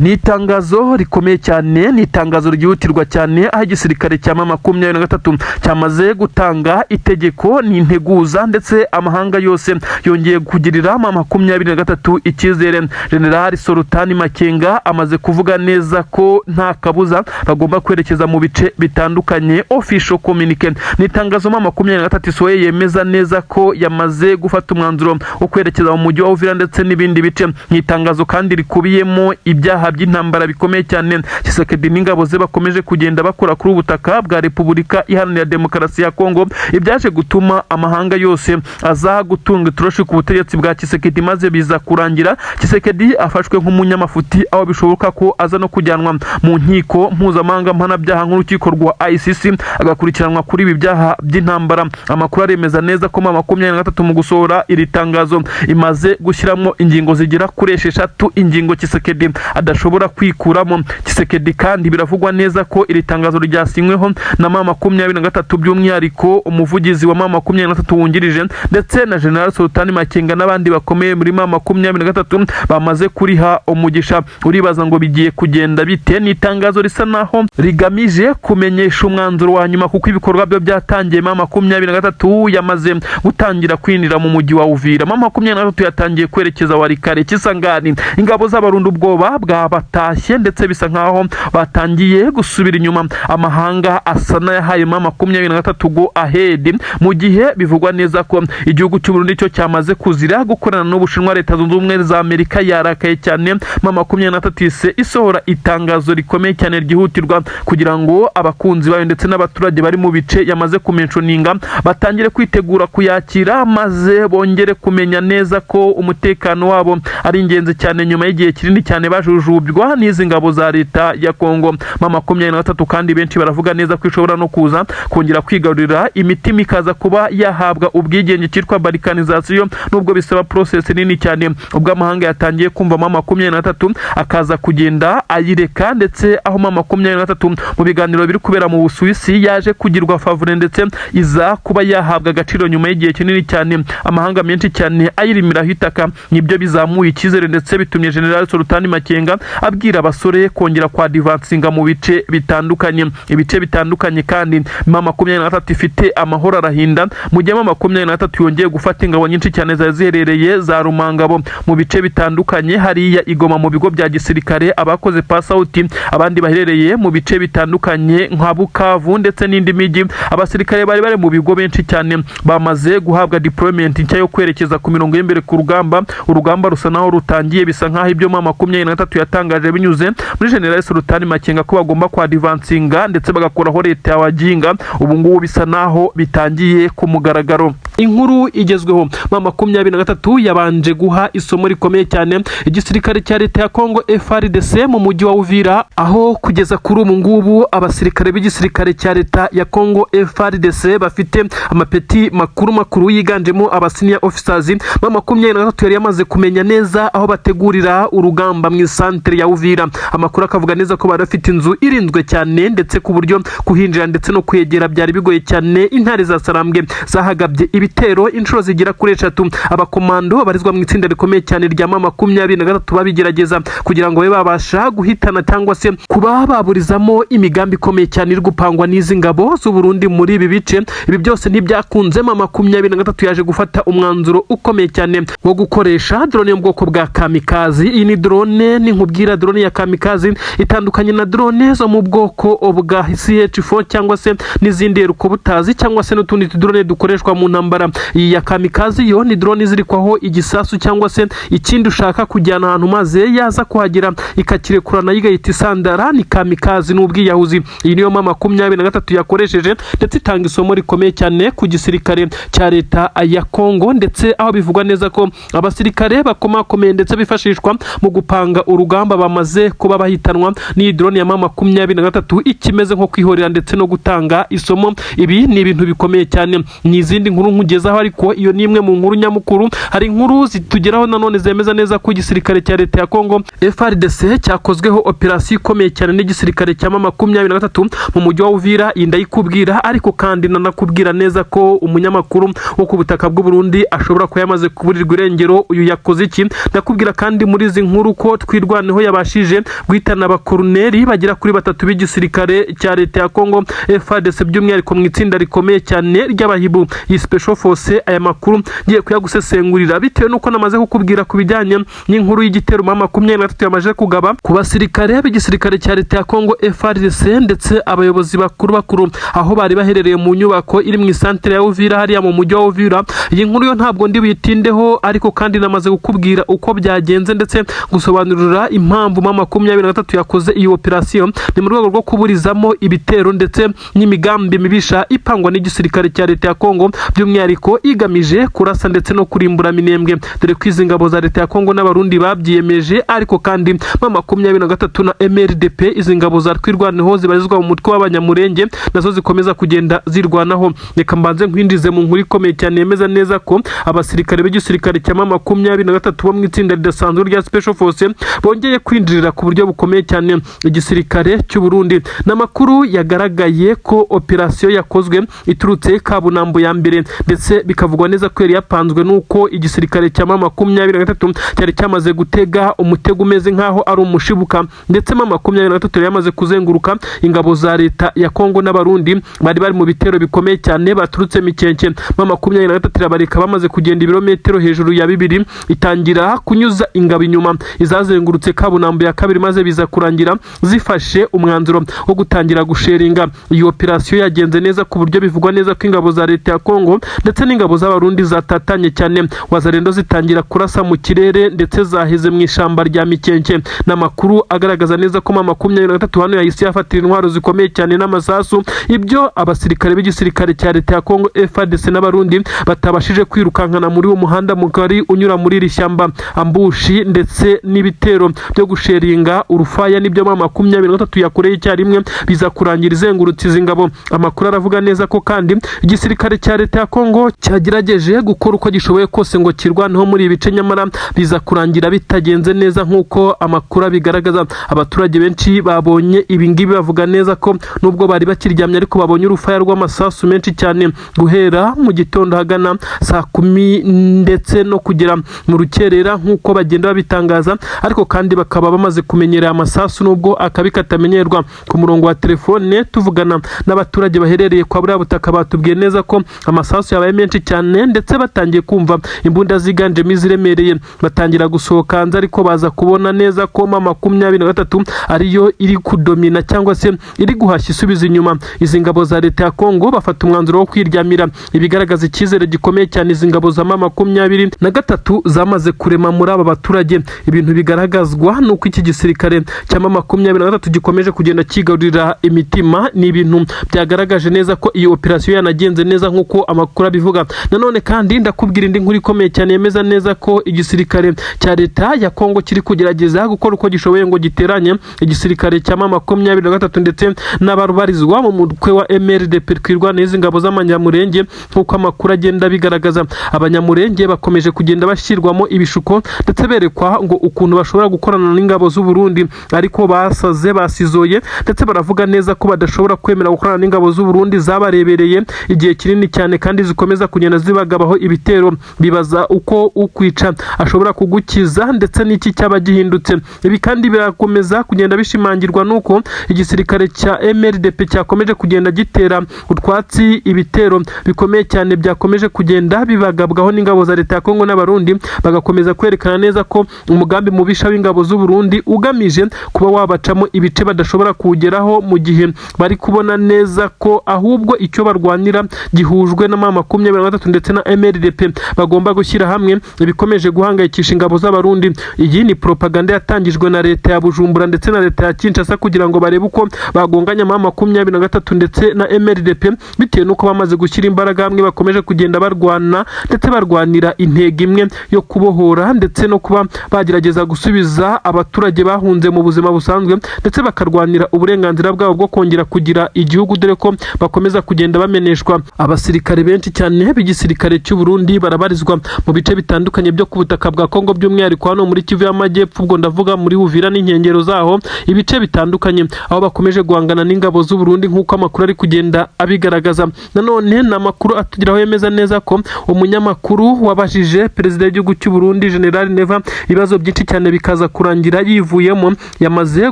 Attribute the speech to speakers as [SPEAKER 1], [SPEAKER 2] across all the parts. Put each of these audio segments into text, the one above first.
[SPEAKER 1] ni itangazo rikomeye cyane, ni itangazo ryihutirwa cyane aho igisirikare cya M23 cyamaze gutanga itegeko n'integuza ndetse amahanga yose yongeye kugirira M23 icyizere. General Sultani Makenga amaze kuvuga neza ko nta kabuza bagomba kwerekeza mu bice bitandukanye. Official communique ni itangazo M23 isohoye yemeza neza ko yamaze gufata umwanzuro wo kwerekeza mu mujyi wa Uvira ndetse n'ibindi bice. Ni itangazo kandi rikubiyemo ibyaha by'intambara bikomeye cyane Tshisekedi n'ingabo ze bakomeje kugenda bakora kuri ubutaka bwa Repubulika Iharanira Demokarasi ya Kongo, ibyaje gutuma amahanga yose aza gutunga turoshi ku butegetsi bwa Tshisekedi maze biza kurangira Tshisekedi afashwe nk'umunyamafuti, aho bishoboka ko aza no kujyanwa mu nkiko mpuzamahanga mpanabyaha nk'urukiko rwa ICC agakurikiranwa kuri ibi byaha by'intambara. Amakuru aremeza neza ko M23 mu gusohora iri tangazo imaze gushyiramo ingingo zigira kuri 6 ingingo Tshisekedi adashobora kwikuramo. Tshisekedi kandi biravugwa neza ko iri tangazo ryasinyweho na M23 by'umwihariko umuvugizi wa M23 wungirije ndetse na General Sultani Makenga n'abandi bakomeye muri M23 bamaze kuriha umugisha. Uribaza ngo bigiye kugenda bite? Ni itangazo risa naho rigamije kumenyesha umwanzuro wa nyuma kuko ibikorwa byo byatangiye. M23 yamaze gutangira kwinjira mu mujyi wa Uvira. M23 yatangiye kwerekeza Warikare Kisangani. Ingabo z'abarundi ubwoba bwabatashye ndetse bisa nkaho batangiye gusubira inyuma. Amahanga asana yahaye M23 go ahead, mu gihe bivugwa neza ko igihugu cy'u Burundi cyo cyamaze kuzira gukorana n'Ubushinwa. Leta Zunze Ubumwe za Amerika yarakaye cyane. M23 isohora itangazo rikomeye cyane ryihutirwa kugira ngo abakunzi bayo ndetse n'abaturage bari mu bice yamaze kumentioninga batangire kwitegura kuyakira maze bongere kumenya neza ko umutekano wabo ari ingenzi cyane nyuma y'igihe kinini cyane bajujubwa n'izi ngabo za leta ya Kongo. M23 kandi benshi baravuga neza ko ishobora no kuza kongera kwigarurira imitima ikaza kuba yahabwa ubwigenge cyitwa balkanization, nubwo bisaba process nini cyane. Ubwo amahanga yatangiye kumva M23 akaza kugenda ayireka, ndetse aho M23 mu biganiro biri kubera mu Busuwisi yaje kugirwa favore ndetse iza kuba yahabwa agaciro nyuma y'igihe kinini cyane. Amahanga menshi cyane ayirimira hitaka, nibyo bizamuye icyizere ndetse bitumye General Sultani Makenga abwira abasore kongera kwa advancinga mu bice bitandukanye. Ibice bitandukanye kandi M23 ifite amahoro arahinda, mu gihe M23 yongeye gufata ingabo nyinshi cyane ziherereye za Rumangabo mu bice bitandukanye hariya Igoma mu bigo bya gisirikare, abakoze pass out, abandi baherereye mu bice bitandukanye nka Bukavu ndetse n'indi migi. Abasirikare bari mu bigo benshi cyane bamaze guhabwa deployment nshya yo kwerekeza ku mirongo y'imbere ku rugamba. Urugamba rusa naho rutangiye, bisa nkaho ibyo M23 yatangaje binyuze muri General Sultani Makenga ko bagomba kwa advancinga ndetse bagakoraho leta y'abaginga. Ubu ngubu bisa naho bitangiye ku mugaragaro. Inkuru igezweho, M23 yabanje guha isomo rikomeye cyane igisirikare cya leta ya Kongo FARDC mu mujyi wa Uvira, aho kugeza kuri ubu ngubu abasirikare b'igisirikare cya leta ya Kongo FARDC bafite amapeti makuru yiganjemo aba senior officers. M23 yari yamaze kumenya neza aho bategurira urugamba mu centre ya Uvira. Amakuru akavuga neza ko bari bafite inzu irinzwe cyane ndetse ku buryo kuhinjira ndetse no kwegera byari bigoye cyane. Intare za Sarambwe zahagabye ibitero inshuro zigira kuri 3. Abakomando barizwa mu itsinda rikomeye cyane rya M23 babigerageza kugira ngo babasha guhitana cyangwa se kuba baburizamo imigambi ikomeye cyane iri gupangwa n'izi ngabo z'u Burundi muri ibi bice. Ibi byose ntibyakunze. M23 yaje gufata umwanzuro ukomeye cyane wo gukoresha drone yo mu bwoko bwa kamikazi. Iyi ni drone nkubwira, drone ya kamikazi itandukanye na drone zo mu bwoko bwa CH4 cyangwa se n'izindi rukobutazi cyangwa se n'utundi drone dukoreshwa mu ntambara. Iyi ya kamikazi yo ni drone zirikwaho igisasu cyangwa se ikindi ushaka kujyana ahantu maze yaza kuhagira ikakirekurana yigahita isandara. Ni kamikazi n'ubwiyahuzi. Iyi niyo M23 yakoresheje ndetse itanga isomo rikomeye cyane ku gisirikare cya leta ya Kongo, ndetse aho bivugwa neza ko abasirikare bakomakomeye ndetse bifashishwa mu gupanga urugamba bamaze kuba bahitanwa ni drone ya M23 ikimeze nko kwihorera ndetse no gutanga isomo. Ibi ni ibintu bikomeye cyane. Ni izindi nkuru nkugezaho, ariko iyo ni imwe mu nkuru nyamukuru. Hari inkuru zitugeraho nanone zemeza neza ko igisirikare cya leta ya Kongo FARDC cyakozweho operasiyo ikomeye cyane n'igisirikare cya M23 mu mujyi wa Uvira. Inda yikubwira, ariko kandi nanakubwira neza ko umunyamakuru wo ku butaka bw'u Burundi ashobora ko yamaze kuburirwa irengero. Uyu yakoze iki? Ndakubwira kandi muri izi nkuru ko twirwaneho niho yabashije guhitana abakoloneli bagera kuri 3 b'igisirikare cya leta ya Kongo FARDC by'umwihariko mu itsinda rikomeye cyane ry'abahibu iyi Special Force. Aya makuru ngiye kuyagusesengurira bitewe nuko namaze kukubwira ku bijyanye n'inkuru y'igitero mu 23 yamaje kugaba ku basirikare b'igisirikare cya leta ya Kongo FARDC ndetse abayobozi bakuru aho bari baherereye mu nyubako iri mu isantere ya Uvira hariya mu mujyi wa Uvira. Iyi nkuru yo ntabwo ndi bitindeho, ariko kandi namaze kukubwira uko byagenze ndetse gusobanurira impamvu 23 yakoze iyi operation. Ni mu rwego rwo kuburizamo ibitero ndetse n'imigambi mibisha ipangwa n'igisirikare cya leta ya Kongo by'umwihariko igamije kurasa ndetse no kurimbura minembwe, dore ko izi ngabo za leta ya Kongo n'abarundi babyiyemeje. Ariko kandi 23 na MRDP izi ngabo za twirwaneho zibarizwa mu mutwe w'abanyamurenge nazo zikomeza kugenda zirwanaho. Reka mbanze nkwindize mu nkuru ikomeye cyane yemeza neza ko abasirikare b'igisirikare cya 23 bo mu itsinda ridasanzwe rya Special Force bongeye kwinjirira ku buryo bukomeye cyane igisirikare cy'u Burundi. N'amakuru yagaragaye ko operation yakozwe iturutse Kabunambo ya mbere ndetse bikavugwa neza ko yari yapanzwe nuko igisirikare cya 23 cyari cyamaze gutega umutego umeze nkaho ari umushibuka, ndetse 23 yamaze kuzenguruka ingabo za leta ya Kongo n'abarundi bari mu bitero bikomeye cyane baturutse Mikenke. 23 bareka bamaze kugenda ibirometero hejuru ya 2 itangira kunyuza ingabo inyuma izazengurutse Kabunambo ya kabiri, maze biza kurangira zifashe umwanzuro wo gutangira gusheringa. Iyi operation yagenze neza ku buryo bivugwa neza ko ingabo za leta ya Kongo ndetse n'ingabo z'abarundi zatatanye cyane, wazarendo zitangira kurasa mu kirere ndetse zaheze mu ishamba rya Mikenke. N'amakuru agaragaza neza ko 23 hano yahise yafatira intwaro zikomeye cyane n'amasasu, ibyo abasirikare b'igisirikare cya leta ya Kongo FARDC n'abarundi batabashije kwirukankana muri uwo muhanda mugari unyura muri iri shyamba. Ambushi ndetse n'ibitero byo gusheringa urufaya nibyo 23 yakoreye icyarimwe biza kurangira izengurutse izi ngabo. Amakuru aravuga neza ko kandi igisirikare cya leta ya Kongo cyagerageje gukora uko gishoboye kose ngo kirwaneho muri ibice, nyamara biza kurangira bitagenze neza nk'uko amakuru abigaragaza. Abaturage benshi babonye ibingibi bavuga neza ko nubwo bari bakiryamye ariko babonye urufaya rw'amasasu menshi cyane guhera mu gitondo hagana saa 10 ndetse no kugera mu rukerera nk'uko bagenda babitangaza. Ariko kandi bakaba bamaze kumenyera amasasu nubwo akabi katamenyerwa. Ku murongo wa telefone tuvugana n'abaturage baherereye kwa buriya butaka batubwiye neza ko amasasu yabaye menshi cyane ndetse batangiye kumva imbunda ziganjemo iziremereye, batangira gusohoka hanze, ariko baza kubona neza ko 23 ariyo iri kudomina cyangwa se iri guhashya isubiza inyuma izi ngabo za leta ya Kongo. Bafata umwanzuro wo kwiryamira, ibigaragaza icyizere gikomeye cyane izi ngabo za 23 zamaze kurema muri aba baturage. Ibintu bigaragazwa nuko iki gisirikare cya 23 gikomeje kugenda kigarurira imitima, ni ibintu byagaragaje neza ko iyi operation yanagenze neza nk'uko amakuru abivuga. Nanone kandi ndakubwira indi nkuru ikomeye cyane yemeza neza ko igisirikare cya leta ya Kongo kiri kugerageza gukora uko gishoboye ngo giteranye igisirikare cya 23 ndetse n'abarubarizwa mu mutwe wa MRDP twirwana izi ngabo z'amanyamurenge. Nk'uko amakuru agenda bigaragaza, abanyamurenge bakomeje kugenda bashyirwamo ibishuko ndetse berekwa ngo ukuntu bashobora gukorana n'ingabo z'u Burundi, ariko basaze basizoye ndetse baravuga neza ko badashobora kwemera gukorana n'ingabo z'u Burundi zabarebereye igihe kinini cyane kandi zikomeza kugenda zibagabaho ibitero. Bibaza uko ukwica ashobora kugukiza ndetse n'iki cyaba gihindutse. Ibi kandi birakomeza kugenda bishimangirwa nuko igisirikare cya MRDP cyakomeje kugenda gitera utwatsi ibitero bikomeye cyane byakomeje kugenda bibagabwaho n'ingabo za leta ya Kongo n'abarundi, bagakomeza kwerekana neza ko umugambi mubisha w'ingabo z'u Burundi ugamije kuba wabacamo ibice badashobora kugeraho, mu gihe bari kubona neza ko ahubwo icyo barwanira gihujwe na 23 ndetse na MRDP bagomba gushyira hamwe. Bikomeje guhangayikisha ingabo z'abarundi. Iyi ni propaganda yatangijwe na leta ya Bujumbura ndetse na leta ya Kinshasa kugira ngo barebe uko bagonganya 23 ndetse na MRDP, bitewe nuko bamaze gushyira imbaraga hamwe bakomeje kugenda barwana ndetse barwanira intego imwe yo kubohora ndetse no kuba bagerageza gusubiza abaturage bahunze mu buzima busanzwe ndetse bakarwanira uburenganzira bwabo bwo kongera kugira igihugu, dore ko bakomeza kugenda bameneshwa. Abasirikare benshi cyane b'igisirikare cy'u Burundi barabarizwa mu bice bitandukanye byo ku butaka bwa Kongo by'umwihariko hano muri Kivu y'Amajyepfo, ubwo ndavuga muri Uvira n'inkengero zaho, ibice bitandukanye aho bakomeje guhangana n'ingabo z'u Burundi nk'uko amakuru ari kugenda abigaragaza. Nanone n'amakuru atugiraho yemeza neza ko umunyamakuru wabajije perezida w'igihugu cy'u Burundi General Neva ibibazo byinshi cyane bikaza kurangira yivuyemo, yamaze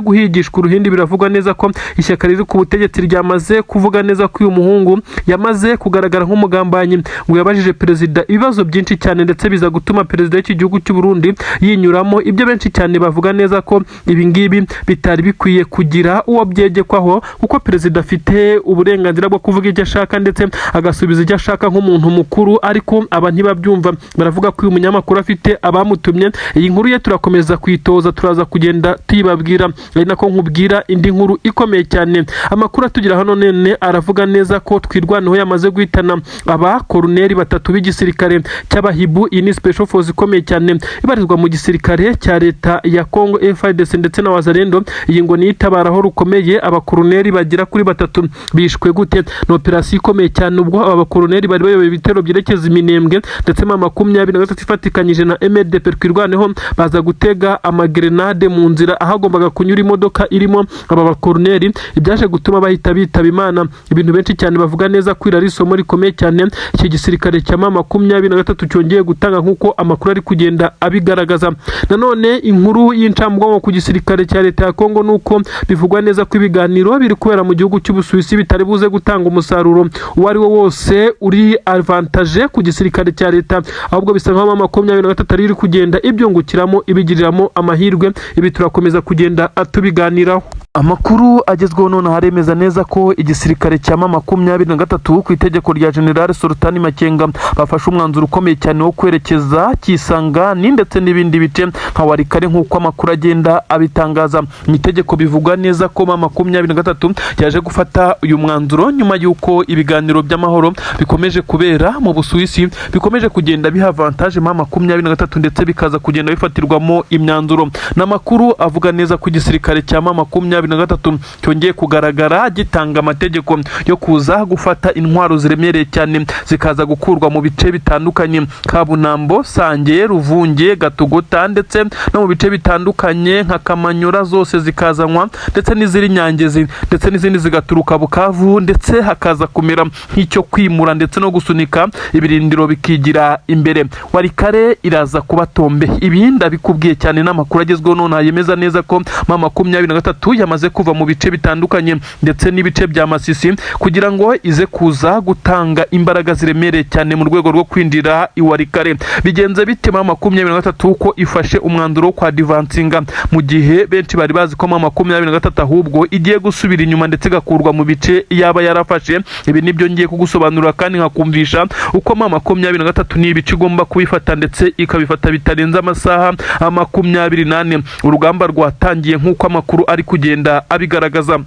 [SPEAKER 1] guhigishwa uruhindi. Biravugwa neza ko ishyaka riri ku butegetsi ryamaze kuvuga neza ko uyu muhungu yamaze kugaragara nk'umugambanyi, ngo yabajije perezida ibibazo byinshi cyane ndetse biza gutuma perezida w'iki gihugu cy'u Burundi yinyuramo. Ibyo benshi cyane bavuga neza ko ibi ngibi bitari bikwiye kugira uwo byegekwaho, kuko perezida afite uburenganzira bwo kuvuga ibyo ashaka ndetse agasubiza ibyo ashaka nk'umuntu mukuru, ariko aba ntibabyumva. Baravuga ko uyu munyamakuru afite abamutumye. Iyi nkuru ye turakomeza kuyitoza, turaza kugenda tuyibabwira, ari nako nkubwira indi nkuru ikomeye cyane. Amakuru atugira hano nene aravuga neza ko Twirwaneho yamaze guhitana abakoloneli 3 b'igisirikare cy'abahibu. Iyi ni special force ikomeye cyane ibarizwa mu gisirikare cya leta ya Congo FARDC ndetse na Wazalendo. Iyi ngo ni itabaraho rukomeye. Abakoloneli bagera kuri 3 bishwe gute? Ni operasiyo ikomeye cyane, ubwo aba bakoloneli bari bayoboye ibitero byerekeza Iminembwe ndetse ma 23 ifatikanyije na MDP Twirwaneho baza gutega amagrenade mu nzira ahagombaga kunyura imodoka irimo aba bakoloneli, ibyaje gutuma bahita bitaba Imana. Ibintu benshi cyane bavuga neza ko irari isomo rikomeye cyane iki gisirikare cya 23 cyongeye gutanga nk'uko amakuru ari kugenda abigaragaza. Nanone inkuru y'incambwonko ku gisirikare cya leta ya Kongo nuko bivugwa neza ko ibiganiro biri kubera mu gihugu cy'Ubusuwisi bitari buze gutanga umusaruro uwo ari wo wose uri avantage ku gisirikare cya leta, ahubwo bisa nkaho 23 ari kugenda ibyungukiramo ibigiriramo amahirwe. Ibi turakomeza kugenda atubiganiraho. Amakuru agezweho none haremeza neza ko igisirikare cya 23 ku itegeko rya General Sultani Makenga bafashe umwanzuro ukomeye cyane wo kwerekeza Kisangani ndetse n'ibindi bice nka Warikare nk'uko amakuru agenda abitangaza. Mu itegeko bivugwa neza ko 23 yaje gufata uyu mwanzuro nyuma y'uko ibiganiro by'amahoro bikomeje kubera mu Busuwisi, bikomeje kugenda biha avantage 23 ndetse bikaza kugenda bifatirwamo imyanzuro. N'amakuru avuga neza ko igisirikare cya 23 cyongeye kugaragara gitanga amategeko yo kuza gufata intwaro ziremereye cyane zikaza gukurwa mu bice bitandukanye: Kabunambo, Sange, Ruvunge, Gatogota ndetse no mu bice bitandukanye nka Kamanyura, zose zikazanwa ndetse n'iziri Nyangezi ndetse n'izindi zigaturuka Bukavu, ndetse hakaza kumera nk'icyo kwimura ndetse no gusunika ibirindiro bikigira imbere. Warikare iraza kuba tombe. Ibi ndabikubwiye cyane n'amakuru agezweho none yemeza neza ko 23 yamaze kuva mu bice bitandukanye ndetse n'ibice bya Masisi kugira ngo ize kuza gutanga imbaraga ziremereye cyane mu rwego rwo kwinjira Iwarikare. Bigenze bite 23 ko ifashe umwanzuro wo kwa advancinga mu gihe benshi bari bazi ko 23 ahubwo igiye gusubira inyuma ndetse gakurwa mu bice yaba yarafashe. Ibi nibyo ngiye kugusobanurira kandi nkakumvisha uko 23 ni ibice igomba kubifata ndetse ikabifata bitarenze amasaha 24. Urugamba rwatangiye nk'uko amakuru ari kugenda abigaragaza.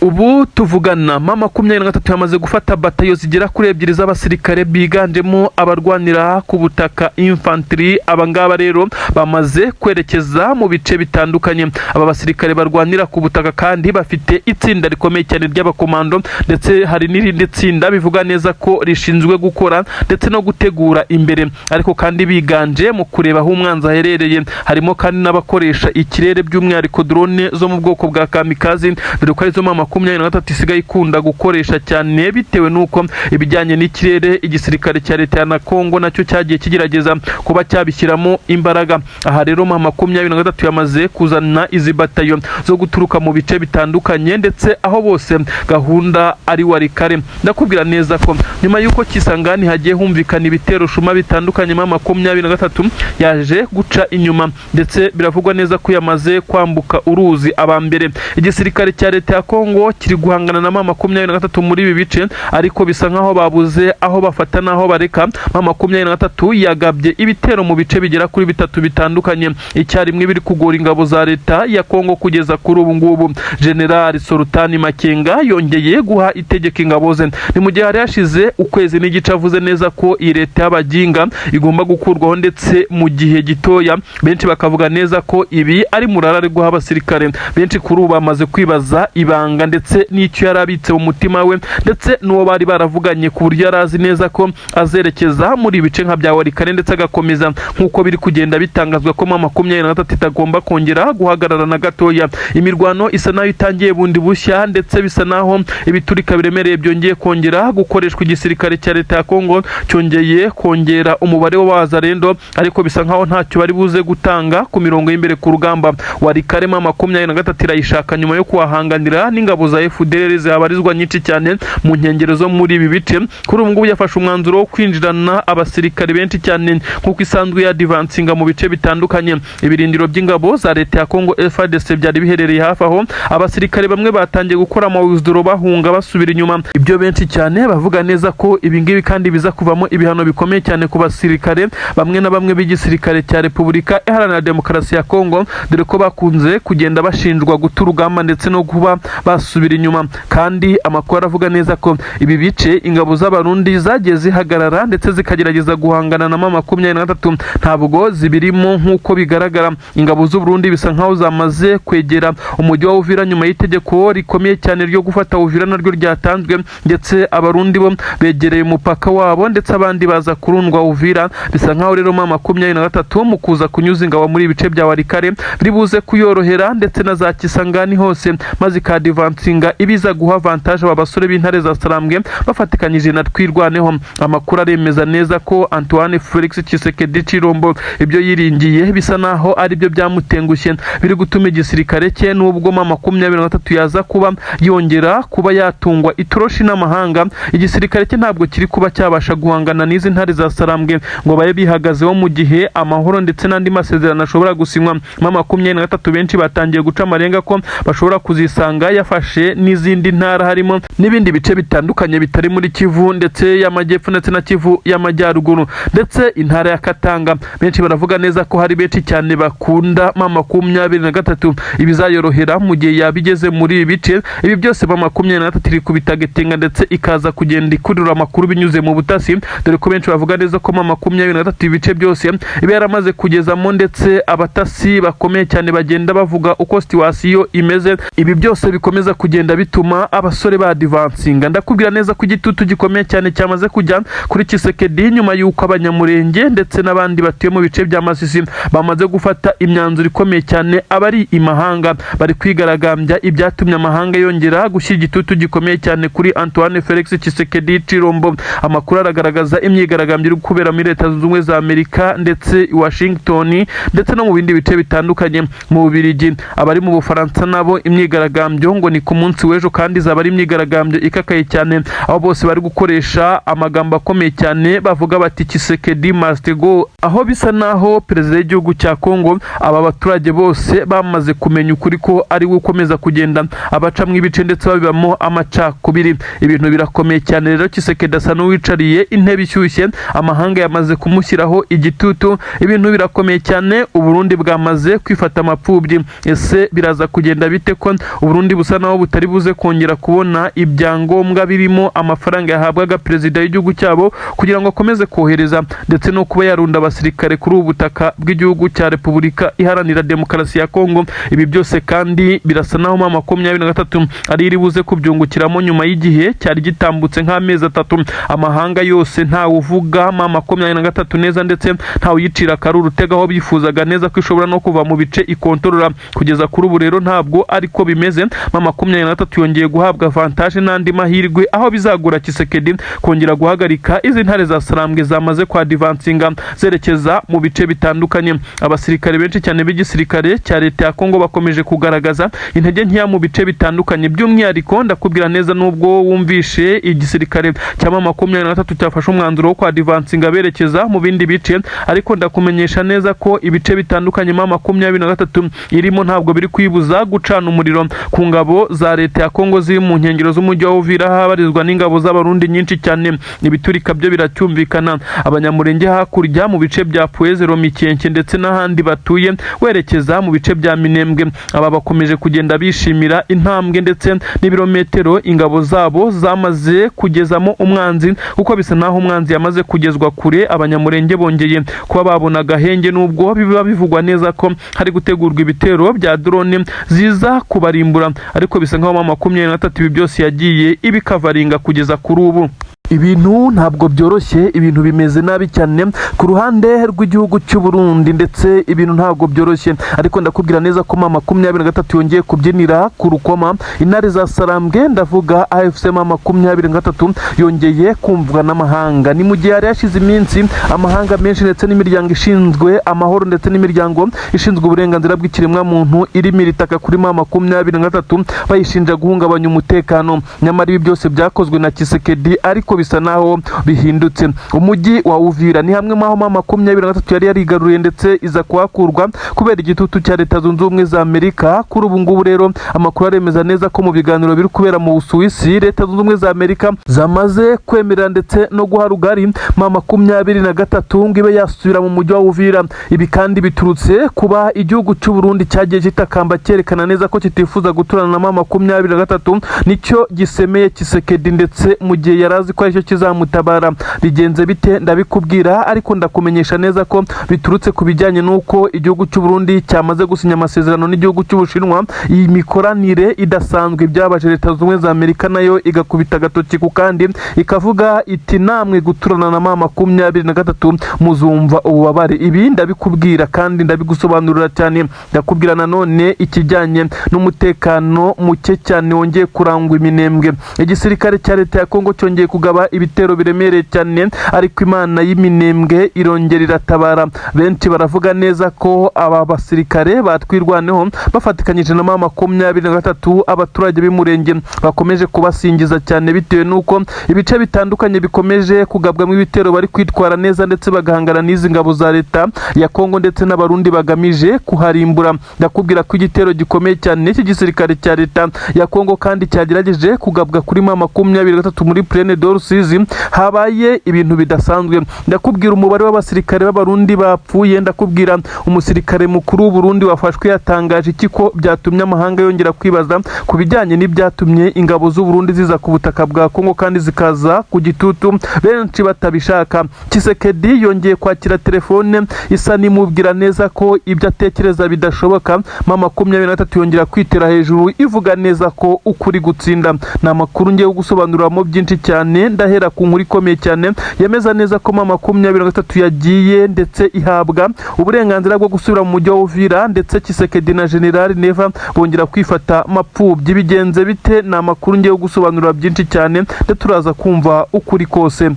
[SPEAKER 1] Ubu tuvugana 23 yamaze gufata batayo zigera kuri 2 z'abasirikare biganjemo abarwanira ku butaka infantry. Abangaba rero bamaze kwerekeza mu bice bitandukanye. Aba basirikare barwanira ku butaka kandi bafite itsinda rikomeye cyane ry'abakomando ndetse hari n'irindi tsinda bivuga neza ko rishinzwe gukora ndetse no gutegura imbere, ariko kandi biganje mu kureba aho umwanzi aherereye. Harimo kandi n'abakoresha ikirere by'umwihariko drone zo mu bwoko bwa kamikazi, dore ko arizo 23 isigaye ikunda gukoresha cyane bitewe nuko ibijyanye n'ikirere igisirikare cya leta ya Kongo nacyo cyagiye kigerageza kuba cyabishyiramo imbaraga. Aha rero 23 yamaze kuzana izi batayo zo guturuka mu bice bitandukanye ndetse aho bose gahunda ari Warikare. Ndakubwira neza ko nyuma y'uko Kisangani hagiye humvikana ibitero shuma bitandukanye 23 yaje guca inyuma ndetse biravugwa neza ko yamaze kwambuka uruzi abambere. Igisirikare cya leta ya Kongo kiri guhangana na 23 muri ibi bice, ariko bisa nkaho babuze aho bafata naho bareka. 23 yagabye ibitero mu bice bigera kuri 3 bitandukanye icyarimwe biri kugora ingabo za leta ya Kongo. Kugeza kuri ubu ngubu General Sultani Makenga yongeye guha itegeko ingabo ze. Ni mu gihe hari yashize ukwezi n'igice avuze neza ko iyi leta y'abaginga igomba gukurwaho ndetse mu gihe gitoya. Benshi bakavuga neza ko ibi ari murara ari guha abasirikare. Benshi kuri ubu bamaze kwibaza ibanga ibanga ndetse n'icyo yarabitse mu mutima we ndetse n'uwo bari baravuganye ku buryo yarazi neza ko azerekeza muri ibice nka bya Walikale ndetse agakomeza nk'uko biri kugenda bitangazwa ko mu 23 itagomba kongera guhagarara na gatoya. Imirwano isa nayo itangiye bundi bushya ndetse bisa naho ibiturika biremereye byongeye kongera gukoreshwa. Igisirikare cya leta ya Kongo cyongeye kongera umubare w'abazarendo ariko bisa nkaho ntacyo bari buze gutanga ku mirongo y'imbere ku rugamba. Walikale 23 irayishaka nyuma yo kuhahanganira n'ingabo za FDLR zabarizwa nyinshi cyane mu nkengero zo muri ibi bice. Kuri ubu ngubu yafashe umwanzuro wo kwinjirana abasirikare benshi cyane nk'uko isanzwe ya advancinga mu bice bitandukanye. Ibirindiro by'ingabo za leta ya Kongo FARDC byari biherereye hafi aho. Abasirikare bamwe batangiye gukora amawuzduro bahunga basubira inyuma. Ibyo benshi cyane bavuga neza ko ibingibi kandi biza kuvamo ibihano bikomeye cyane ku basirikare bamwe na bamwe b'igisirikare cya Repubulika Iharanira Demokarasi ya Kongo, dore ko bakunze kugenda bashinjwa guta urugamba ndetse no kuba basubira inyuma. Kandi amakuru aravuga neza ko ibi bice ingabo z'abarundi zagiye zihagarara ndetse zikagerageza guhangana na 23 ntabwo zibirimo nk'uko bigaragara. Ingabo z'u Burundi bisa nkaho zamaze kwegera umujyi wa Uvira nyuma y'itegeko rikomeye cyane ryo gufata Uvira naryo ryatanzwe, ndetse abarundi bo begereye umupaka wabo ndetse abandi baza kurundwa Uvira. Bisa nkaho rero 23 mu kuza kunyuza ingabo muri ibice bya Walikale biribuze kuyorohera ndetse na za Kisangani hose, maze ikadivansinga ibiza guha avantage aba basore b'intare za Sarambwe bafatikanyije na Twirwaneho. Amakuru aremeza neza ko Antoine Felix Tshisekedi Chilombo ibyo yiringiye bisa naho ari byo byamutengushye, biri gutuma igisirikare cye n'ubwo 23 yaza kuba yongera kuba yatungwa itoroshi n'amahanga, igisirikare cye ntabwo kiri kuba cyabasha guhangana n'izi ntare za Sarambwe ngo baye bihagazeho mu gihe amahoro ndetse n'andi masezerano ashobora gusinywa. 23 benshi batangiye guca amarenga ko bashobora kuzisanga yafashe n'izindi ntara harimo n'ibindi bice bitandukanye bitari muri Kivu ndetse y'amajyepfo ndetse na Kivu y'amajyaruguru ndetse intara ya Katanga. Benshi baravuga neza ko hari benshi cyane bakunda 23 ibizayorohera mu gihe yabigeze muri ibi bice. Ibi byose 23 iri kubitagetinga ndetse ikaza kugenda ikurura amakuru binyuze mu butasi, dore ko benshi bavuga neza ko 23 ibice byose iba yaramaze kugezamo ndetse abatasi bakomeye cyane bagenda bavuga uko situation imeze. Ibi byose bikomeza kugenda bituma abasore ba advancinga. Ndakubwira neza ko igitutu gikomeye cyane cyamaze kujya kuri Tshisekedi nyuma y'uko abanyamurenge ndetse n'abandi batuye mu bice bya Masisi bamaze gufata imyanzuro ikomeye cyane. Abari imahanga bari kwigaragambya ibyatumye amahanga yongera gushyira igitutu gikomeye cyane kuri Antoine Felix Tshisekedi Chilombo. Amakuru aragaragaza imyigaragambyo iri kubera muri Leta Zunze Ubumwe za Amerika ndetse Washington ndetse no mu bindi bice bitandukanye mu Bubiligi. Abari mu Bufaransa nabo imyigaragambyo ngo ni ku munsi w'ejo kandi zaba ari imyigaragambyo ikakaye cyane, aho bose bari gukoresha amagambo akomeye cyane bavuga bati Tshisekedi must go, aho bisa naho perezida w'igihugu cya Kongo aba baturage bose bamaze kumenya ukuri ko ari we ukomeza kugenda abaca mu ibice ndetse babibamo amacakubiri. Ibintu birakomeye cyane rero. Tshisekedi asa n'uwicariye intebe ishyushye, amahanga yamaze kumushyiraho igitutu. Ibintu birakomeye cyane. Uburundi bwamaze kwifata amapfubyi. Ese biraza kugenda bite ko Uburundi busa naho butari buze kongera kubona ibyangombwa birimo amafaranga yahabwaga perezida w'igihugu cyabo kugira ngo akomeze kohereza ndetse no kuba yarunda abasirikare kuri ubu butaka bw'igihugu cya Repubulika Iharanira Demokarasi ya Kongo? Ibi byose kandi birasa naho 23 ari iri buze kubyungukiramo nyuma y'igihe cyari gitambutse nk'amezi 3 amahanga yose nta uvuga 23 neza ndetse nta uyicira akaruru tegaho bifuzaga neza ko ishobora no kuva mu bice ikontorora. Kugeza kuri ubu rero ntabwo ariko bimeze. 23 yongeye guhabwa avantage n'andi mahirwe, aho bizagura Tshisekedi kongera guhagarika izi ntare za Sarambwe zamaze kwa advancinga zerekeza mu bice bitandukanye. Abasirikare benshi cyane b'igisirikare cya leta ya Kongo bakomeje kugaragaza intege nkeya mu bice bitandukanye. By'umwihariko ndakubwira neza nubwo wumvishe igisirikare cya 23 cyafashe umwanzuro wo kwa advancinga berekeza mu bindi bice, ariko ndakumenyesha neza ko ibice bitandukanye 23 irimo ntabwo biri kwibuza gucana umuriro ku ngabo za leta ya Kongo ziri mu nkengero z'umujyi wa Uvira habarizwa n'ingabo z'abarundi nyinshi cyane. Ibiturika byo biracyumvikana. Abanyamurenge hakurya mu bice bya Puezero, Mikenke ndetse n'ahandi batuye werekeza mu bice bya Minembwe, aba bakomeje kugenda bishimira intambwe ndetse n'ibirometero ingabo zabo zamaze kugezamo umwanzi, kuko bisa naho umwanzi yamaze kugezwa kure. Abanyamurenge bongeye kuba babona gahenge, nubwo biba bivugwa neza ko hari gutegurwa ibitero bya drone ziza kubarimbura, ariko ariko bisa nkaho M23 ibi byose yagiye ibikavaringa kugeza kuri ubu. Ibintu ntabwo byoroshye, ibintu bimeze nabi cyane ku ruhande rw'igihugu cy'u Burundi, ndetse ibintu ntabwo byoroshye, ariko ndakubwira neza ko M23 yongeye kubyinira ku rukoma. Intare za Sarambwe, ndavuga AFC M23, yongeye kumvwa n'amahanga. Ni mu gihe yari yashize iminsi amahanga menshi ndetse n'imiryango ishinzwe amahoro ndetse n'imiryango ishinzwe uburenganzira bw'ikiremwa muntu irimo iritaka kuri M23 bayishinja guhungabanya umutekano. Nyamara ibi byose byakozwe na Tshisekedi, ariko bisa naho bihindutse. Umujyi wa Uvira ni hamwe maho M23 yari yarigaruriye ndetse iza kuhakurwa kubera igitutu cya Leta Zunze Ubumwe za Amerika. Kuri ubu ngubu rero amakuru aremeza neza ko mu biganiro biri kubera mu Busuwisi, Leta Zunze Ubumwe za Amerika zamaze kwemerera ndetse no guha rugari M23 ngo ibe yasubira mu mujyi wa Uvira. Ibi kandi biturutse kuba igihugu cy'u Burundi cyagiye kitakamba cyerekana neza ko kitifuza guturana na M23, nicyo gisemeye Tshisekedi, ndetse mu gihe yarazi ko aricyo kizamutabara. Bigenze bite ndabikubwira, ariko ndakumenyesha neza ko biturutse ku bijyanye n'uko igihugu cy'u Burundi cyamaze gusinya amasezerano n'igihugu cy'Ubushinwa. Iyi mikoranire idasanzwe byabaje Leta Zunze Ubumwe za Amerika nayo igakubita agatoki ku kandi ikavuga iti namwe guturana na M23 muzumva ububabare. Ibi ndabikubwira kandi ndabigusobanurira cyane. Ndakubwira nanone ikijyanye n'umutekano muke cyane wongeye kurangwa iminembwe. Igisirikare cya Leta ya Kongo cyongeye kugaba ibitero biremereye cyane, ariko Imana y'iminembwe irongera iratabara. Benshi baravuga neza ko aba basirikare batwirwaneho bafatikanyije na M23 abaturage b'umurenge bakomeje kubasingiza cyane, bitewe nuko ibice bitandukanye bikomeje kugabwamo ibitero bari kwitwara neza ndetse bagahangana n'izi ngabo za Leta ya Kongo ndetse n'abarundi bagamije kuharimbura. Ndakubwira ko igitero gikomeye cyane iki gisirikare cya Leta ya Kongo kandi cyagerageje kugabwa kuri M23 muri Plaine de Rusizi, habaye ibintu bidasanzwe. Ndakubwira umubare w'abasirikare b'abarundi bapfuye, ndakubwira umusirikare mukuru w'u Burundi wafashwe yatangaje iki ko byatumye amahanga yongera kwibaza ku bijyanye n'ibyatumye ingabo z'u Burundi ziza ku butaka bwa Kongo kandi zikaza ku gitutu benshi batabishaka. Tshisekedi yongeye kwakira telefone isa nimubwira neza ko ibyo atekereza bidashoboka. M23 yongera kwitera hejuru ivuga neza ko ukuri gutsinda. Ni amakuru ngiye gusobanuriramo byinshi cyane. Ndahera ku nkuru ikomeye cyane yemeza neza ko M23 yagiye ndetse ihabwa uburenganzira bwo gusubira mu mujyi wa Uvira, ndetse Tshisekedi na General Neva bongera kwifata mapfubyi. Bigenze bite? Ni amakuru ngiye gusobanurira byinshi cyane ndetse turaza kumva ukuri kose.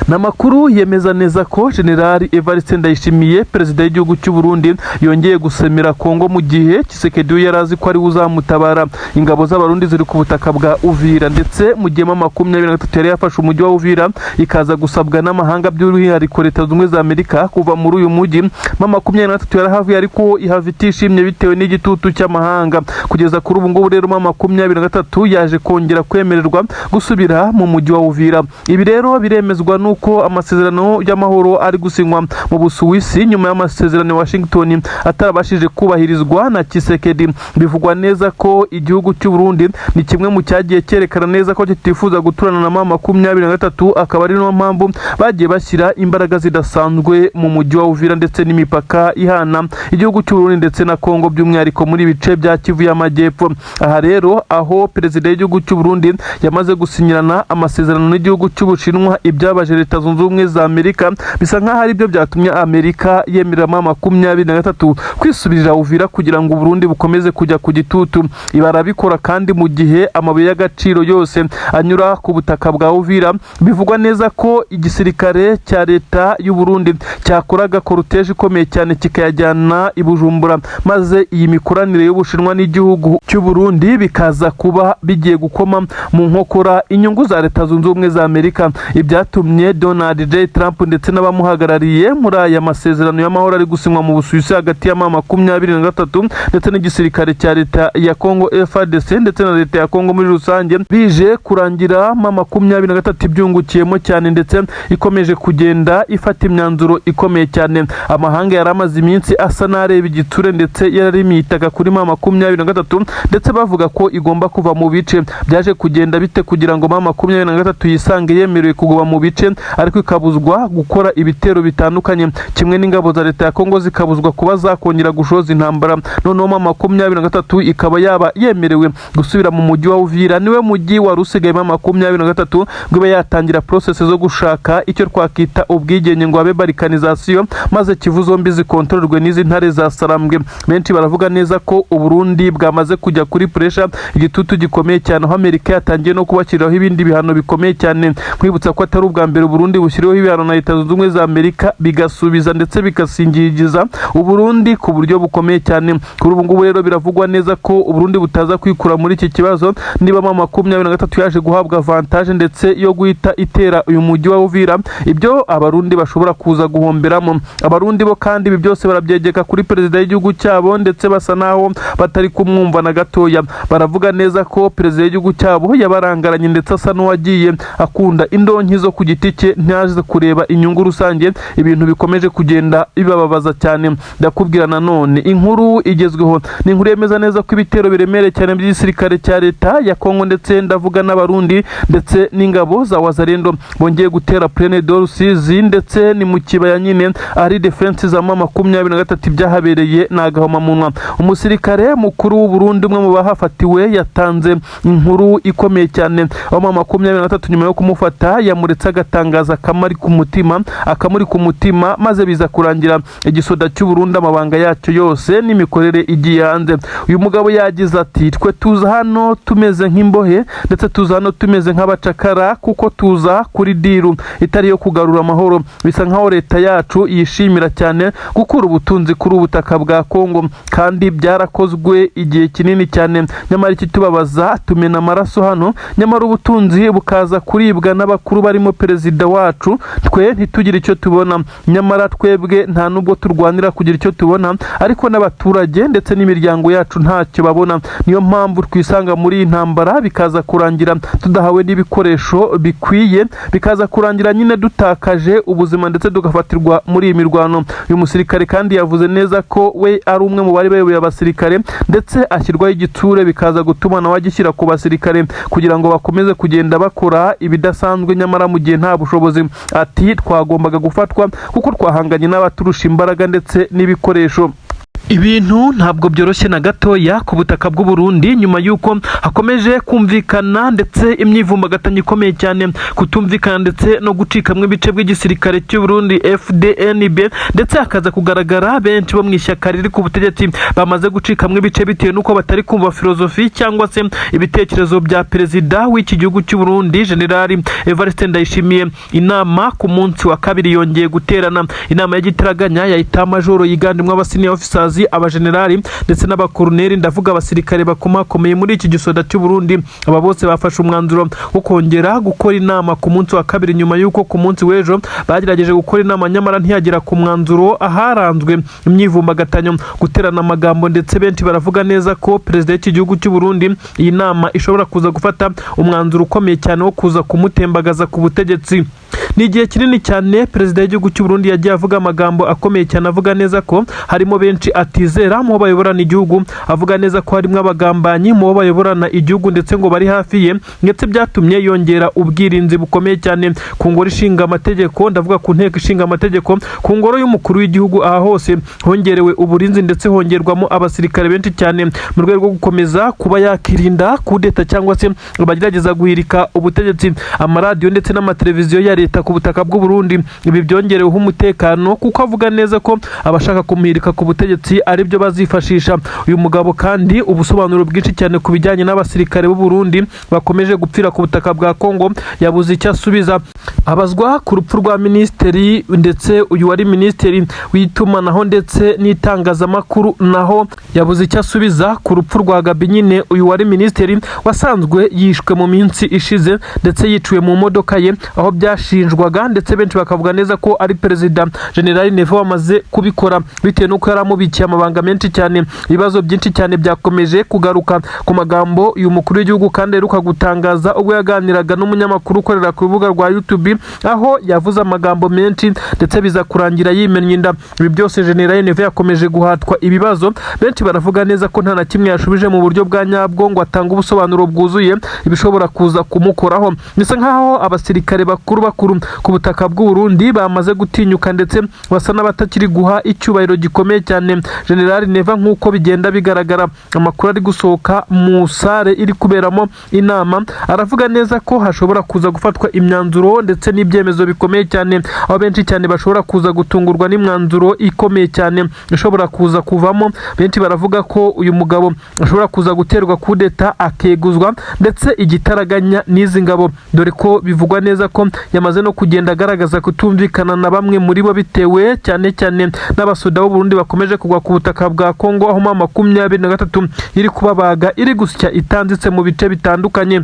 [SPEAKER 1] Namakuru yemeza neza ko General Evariste Ndayishimiye, perezida w'igihugu cy'u Burundi, yongeye gusemera Kongo mu gihe Tshisekedi yarazi ko ari uzamutabara. Ingabo z'abarundi ziri ku butaka bwa Uvira, ndetse mu gihe M23 yari yafashe umujyi wa Uvira ikaza gusabwa n'amahanga by'uruhariko Leta Zunze Ubumwe za Amerika kuva muri uyu mujyi. M23 yarahavuye ariko ihavitishimye bitewe n'igitutu cy'amahanga. Kugeza kuri ubu ngubu rero M23 yaje kongera kwemererwa gusubira mu mujyi wa Uvira. Ibi rero biremezwa nuko amasezerano y'amahoro ari gusinywa mu Busuwisi nyuma y'amasezerano ya Washington atarabashije kubahirizwa na Tshisekedi. Bivugwa neza ko igihugu cy'u Burundi ni kimwe mu cyagiye cyerekana neza ko kitifuza guturana na M23, akaba ari no mpamvu bagiye bashyira imbaraga zidasanzwe mu mujyi wa Uvira ndetse n'imipaka ihana igihugu cy'u Burundi ndetse na Kongo, by'umwihariko muri bice bya Kivu y'Amajyepfo. Aha rero aho perezida w'igihugu cy'u Burundi yamaze gusinyirana amasezerano n'igihugu cy'Ubushinwa, ibyabaje Leta Zunze Ubumwe za Amerika bisa nkaho ari byo byatumye Amerika yemerera M23 kwisubirira Uvira kugira ngo Burundi bukomeze kujya ku gitutu. Ibarabikora kandi mu gihe amabuye y'agaciro yose anyura ku butaka bwa Uvira. Bivugwa neza ko igisirikare cya Leta y'u Burundi cyakoraga koruteje ikomeye cyane kikayajyana i Bujumbura, maze iyi mikoranire y'Ubushinwa n'igihugu cy'u Burundi bikaza kuba bigiye gukoma mu nkokora inyungu za Leta Zunze Ubumwe za Amerika. Ibyatumye Donald J. Trump ndetse n'abamuhagarariye muri aya masezerano y'amahoro ari gusinywa mu Busuwisi hagati ya M23 ndetse n'igisirikare cya Leta ya Kongo FARDC ndetse na Leta ya Kongo muri rusange bije kurangira M23 byungukiyemo cyane ndetse ikomeje kugenda ifata imyanzuro ikomeye cyane. Amahanga yaramaze iminsi asa nareba igiture ndetse yararimitaga kuri M23 ndetse bavuga ko igomba kuva mu bice. Byaje kugenda bite kugira ngo M23 yisange yemerewe kugwa mu bice bice ariko ikabuzwa gukora ibitero bitandukanye, kimwe n'ingabo za leta ya Kongo zikabuzwa kuba zakongera gushoza intambara. Noneho M23 ikaba yaba yemerewe gusubira mu mujyi wa Uvira, niwe mujyi wa rusigaye M23 ngo yatangira process zo gushaka icyo twakita ubwigenge ngo abe barikanization, maze Kivu zombi zikontororwe n'izi ntare za Sarambwe. Benshi baravuga neza ko Uburundi bwamaze kujya kuri pressure, igitutu gikomeye cyane, aho Amerika yatangiye no kubashyiriraho ibindi bihano bikomeye cyane. Kwibutsa ko atari ubwa mbere Uburundi bushyiriweho ibihano na Leta Zunze Ubumwe za Amerika bigasubiza ndetse bikasingiza Uburundi ku buryo bukomeye cyane. Kuri ubu ngubu rero biravugwa neza ko Uburundi butaza kwikura muri iki kibazo niba M23 yaje guhabwa avantage ndetse yo guhita itera uyu mujyi wa Uvira, ibyo abarundi bashobora kuza guhomberamo. Abarundi bo kandi ibi byose barabyegeka kuri perezida y'igihugu cyabo ndetse basa naho batari kumwumva na gatoya. Baravuga neza ko perezida y'igihugu cyabo yabarangaranye ndetse asa n'uwagiye akunda indonki zo ku giti cye, ntaje kureba inyungu rusange. Ibintu bikomeje kugenda bibababaza cyane. Ndakubwira nanone inkuru igezweho ni inkuru yemeza neza ko ibitero biremereye cyane by'igisirikare cya leta ya Kongo ndetse ndavuga n'abarundi ndetse n'ingabo za Wazalendo bongeye gutera Plaine de Rusizi ndetse ni mu kibaya nyine ari defense za M23 byahabereye nagahoma munwa. Umusirikare mukuru w'u Burundi umwe mu bahafatiwe yatanze inkuru ikomeye cyane, aho M23 nyuma yo kumufata yamuretse agatangaza akamuri ku mutima maze biza kurangira igisoda cy'u Burundi amabanga yacyo yose n'imikorere igiye hanze. Uyu mugabo yagize ati twe tuza hano tumeze nk'imbohe ndetse tuza hano tumeze nk'abacakara kuko tuza kuri diru itari yo kugarura amahoro. Bisa nkaho leta yacu yishimira cyane gukura ubutunzi kuri ubutaka bwa Kongo kandi byarakozwe igihe kinini cyane, nyamara ikitubabaza tumena amaraso hano, nyamara ubutunzi bukaza kuribwa n'abakuru barimo perezida wacu, twe ntitugire icyo tubona. Nyamara twebwe nta nubwo turwanira kugira icyo tubona, ariko n'abaturage ndetse n'imiryango yacu ntacyo babona. Niyo mpamvu twisanga muri iyi ntambara, bikaza kurangira tudahawe n'ibikoresho bikwiye, bikaza kurangira nyine dutakaje ubuzima ndetse tugafatirwa muri iyi mirwano. Uyu musirikare kandi yavuze neza ko we ari umwe mu bari bayoboye abasirikare ndetse ashyirwaho igitsure, bikaza gutuma nawe agishyira ku basirikare kugira ngo bakomeze kugenda bakora ibidasanzwe, nyamara mu gihe nta bushobozi. Ati twagombaga gufatwa kuko twahanganye n'abaturusha imbaraga ndetse n'ibikoresho. Ibintu ntabwo byoroshye na gatoya ku butaka bw'u Burundi nyuma yuko hakomeje kumvikana ndetse imyivumbagatanyo ikomeye cyane, kutumvikana ndetse no gucikamwe ibice by'igisirikare cy'u Burundi FDNB, ndetse hakaza kugaragara benshi bo mu ishyaka riri ku butegetsi bamaze gucikamwe ibice bitewe nuko batari kumva filozofi cyangwa se ibitekerezo bya perezida w'iki gihugu cy'u Burundi General Evariste Ndayishimiye. Inama ku munsi wa kabiri yongeye guterana, inama y'igitaraganya ya Etat-Major yiganjemo abasenior officers, abajenerali ndetse n'abakoloneli, ndavuga abasirikare bakomakomeye muri iki gisoda cy'u Burundi. Aba bose bafashe umwanzuro wo kongera gukora inama ku munsi wa kabiri nyuma yuko ku munsi w'ejo bagerageje gukora inama nyamara ntiyagera ku mwanzuro, aharanzwe imyivumbagatanyo, guterana amagambo, ndetse benshi baravuga neza ko perezida w'iki gihugu cy'u Burundi iyi nama ishobora kuza gufata umwanzuro ukomeye cyane wo kuza kumutembagaza ku butegetsi. Ni igihe kinini cyane perezida w'igihugu cy'u Burundi yagiye avuga amagambo akomeye cyane, avuga neza ko harimo benshi atizera mu bayoborana igihugu, avuga neza ko harimo abagambanyi mu bayoborana igihugu ndetse ngo bari hafi ye, ndetse byatumye yongera ubwirinzi bukomeye cyane ku ngoro ishinga amategeko, ndavuga ku nteko ishinga amategeko, ku ngoro y'umukuru w'igihugu. Aha hose hongerewe uburinzi ndetse hongerwamo abasirikare benshi cyane mu rwego rwo gukomeza kuba yakirinda kudeta cyangwa se bagerageza guhirika ubutegetsi. Amaradiyo ndetse n'amateleviziyo ya leta ku butaka bw'u Burundi ibi byongereweho umutekano, kuko avuga neza ko abashaka kumuhirika ku butegetsi ari byo bazifashisha. Uyu mugabo kandi ubusobanuro bwinshi cyane ku bijyanye n'abasirikare b'u Burundi bakomeje gupfira ku butaka bwa Kongo yabuze icyo asubiza. Abazwa ku rupfu rwa minisitiri ndetse uyu wari minisitiri w'itumanaho ndetse n'itangazamakuru, naho yabuze icyo asubiza ku rupfu rwa Gabi. Nyine uyu wari minisitiri wasanzwe yishwe mu minsi ishize ndetse yiciwe mu modoka ye, aho byashinjwaga ndetse benshi bakavuga neza ko ari perezida General Neva wamaze kubikora bitewe n'uko yari amubikiye yahishe amabanga menshi cyane. Ibibazo byinshi cyane byakomeje kugaruka ku magambo uyu mukuru w'igihugu kandi aheruka gutangaza ubwo yaganiraga n'umunyamakuru ukorera ku rubuga rwa YouTube, aho yavuze amagambo menshi ndetse biza kurangira yimennye inda. Ibi byose General Neva yakomeje guhatwa ibibazo. Benshi baravuga neza ko nta na kimwe yashubije mu buryo bwa nyabwo ngo atange ubusobanuro bwuzuye ibishobora kuza kumukoraho. Bisa nkaho abasirikare bakuru ku butaka bw'u Burundi bamaze gutinyuka ndetse basa n'abatakiri guha icyubahiro gikomeye cyane General Neva nk'uko bigenda bigaragara. Amakuru ari gusohoka mu sare iri kuberamo inama aravuga neza ko hashobora kuza gufatwa imyanzuro ndetse n'ibyemezo bikomeye cyane, aho benshi cyane bashobora kuza gutungurwa n'imyanzuro ikomeye cyane ishobora kuza kuvamo. Benshi baravuga ko uyu mugabo ashobora kuza guterwa kudeta akeguzwa ndetse igitaraganya n'izi ngabo, dore ko bivugwa neza ko yamaze no kugenda agaragaza kutumvikana na bamwe muri bo bitewe cyane cyane n'abasoda b'u Burundi bakomeje kugwa ku butaka bwa Kongo, aho 23 iri kubabaga iri gusya itanzitse mu bice bitandukanye.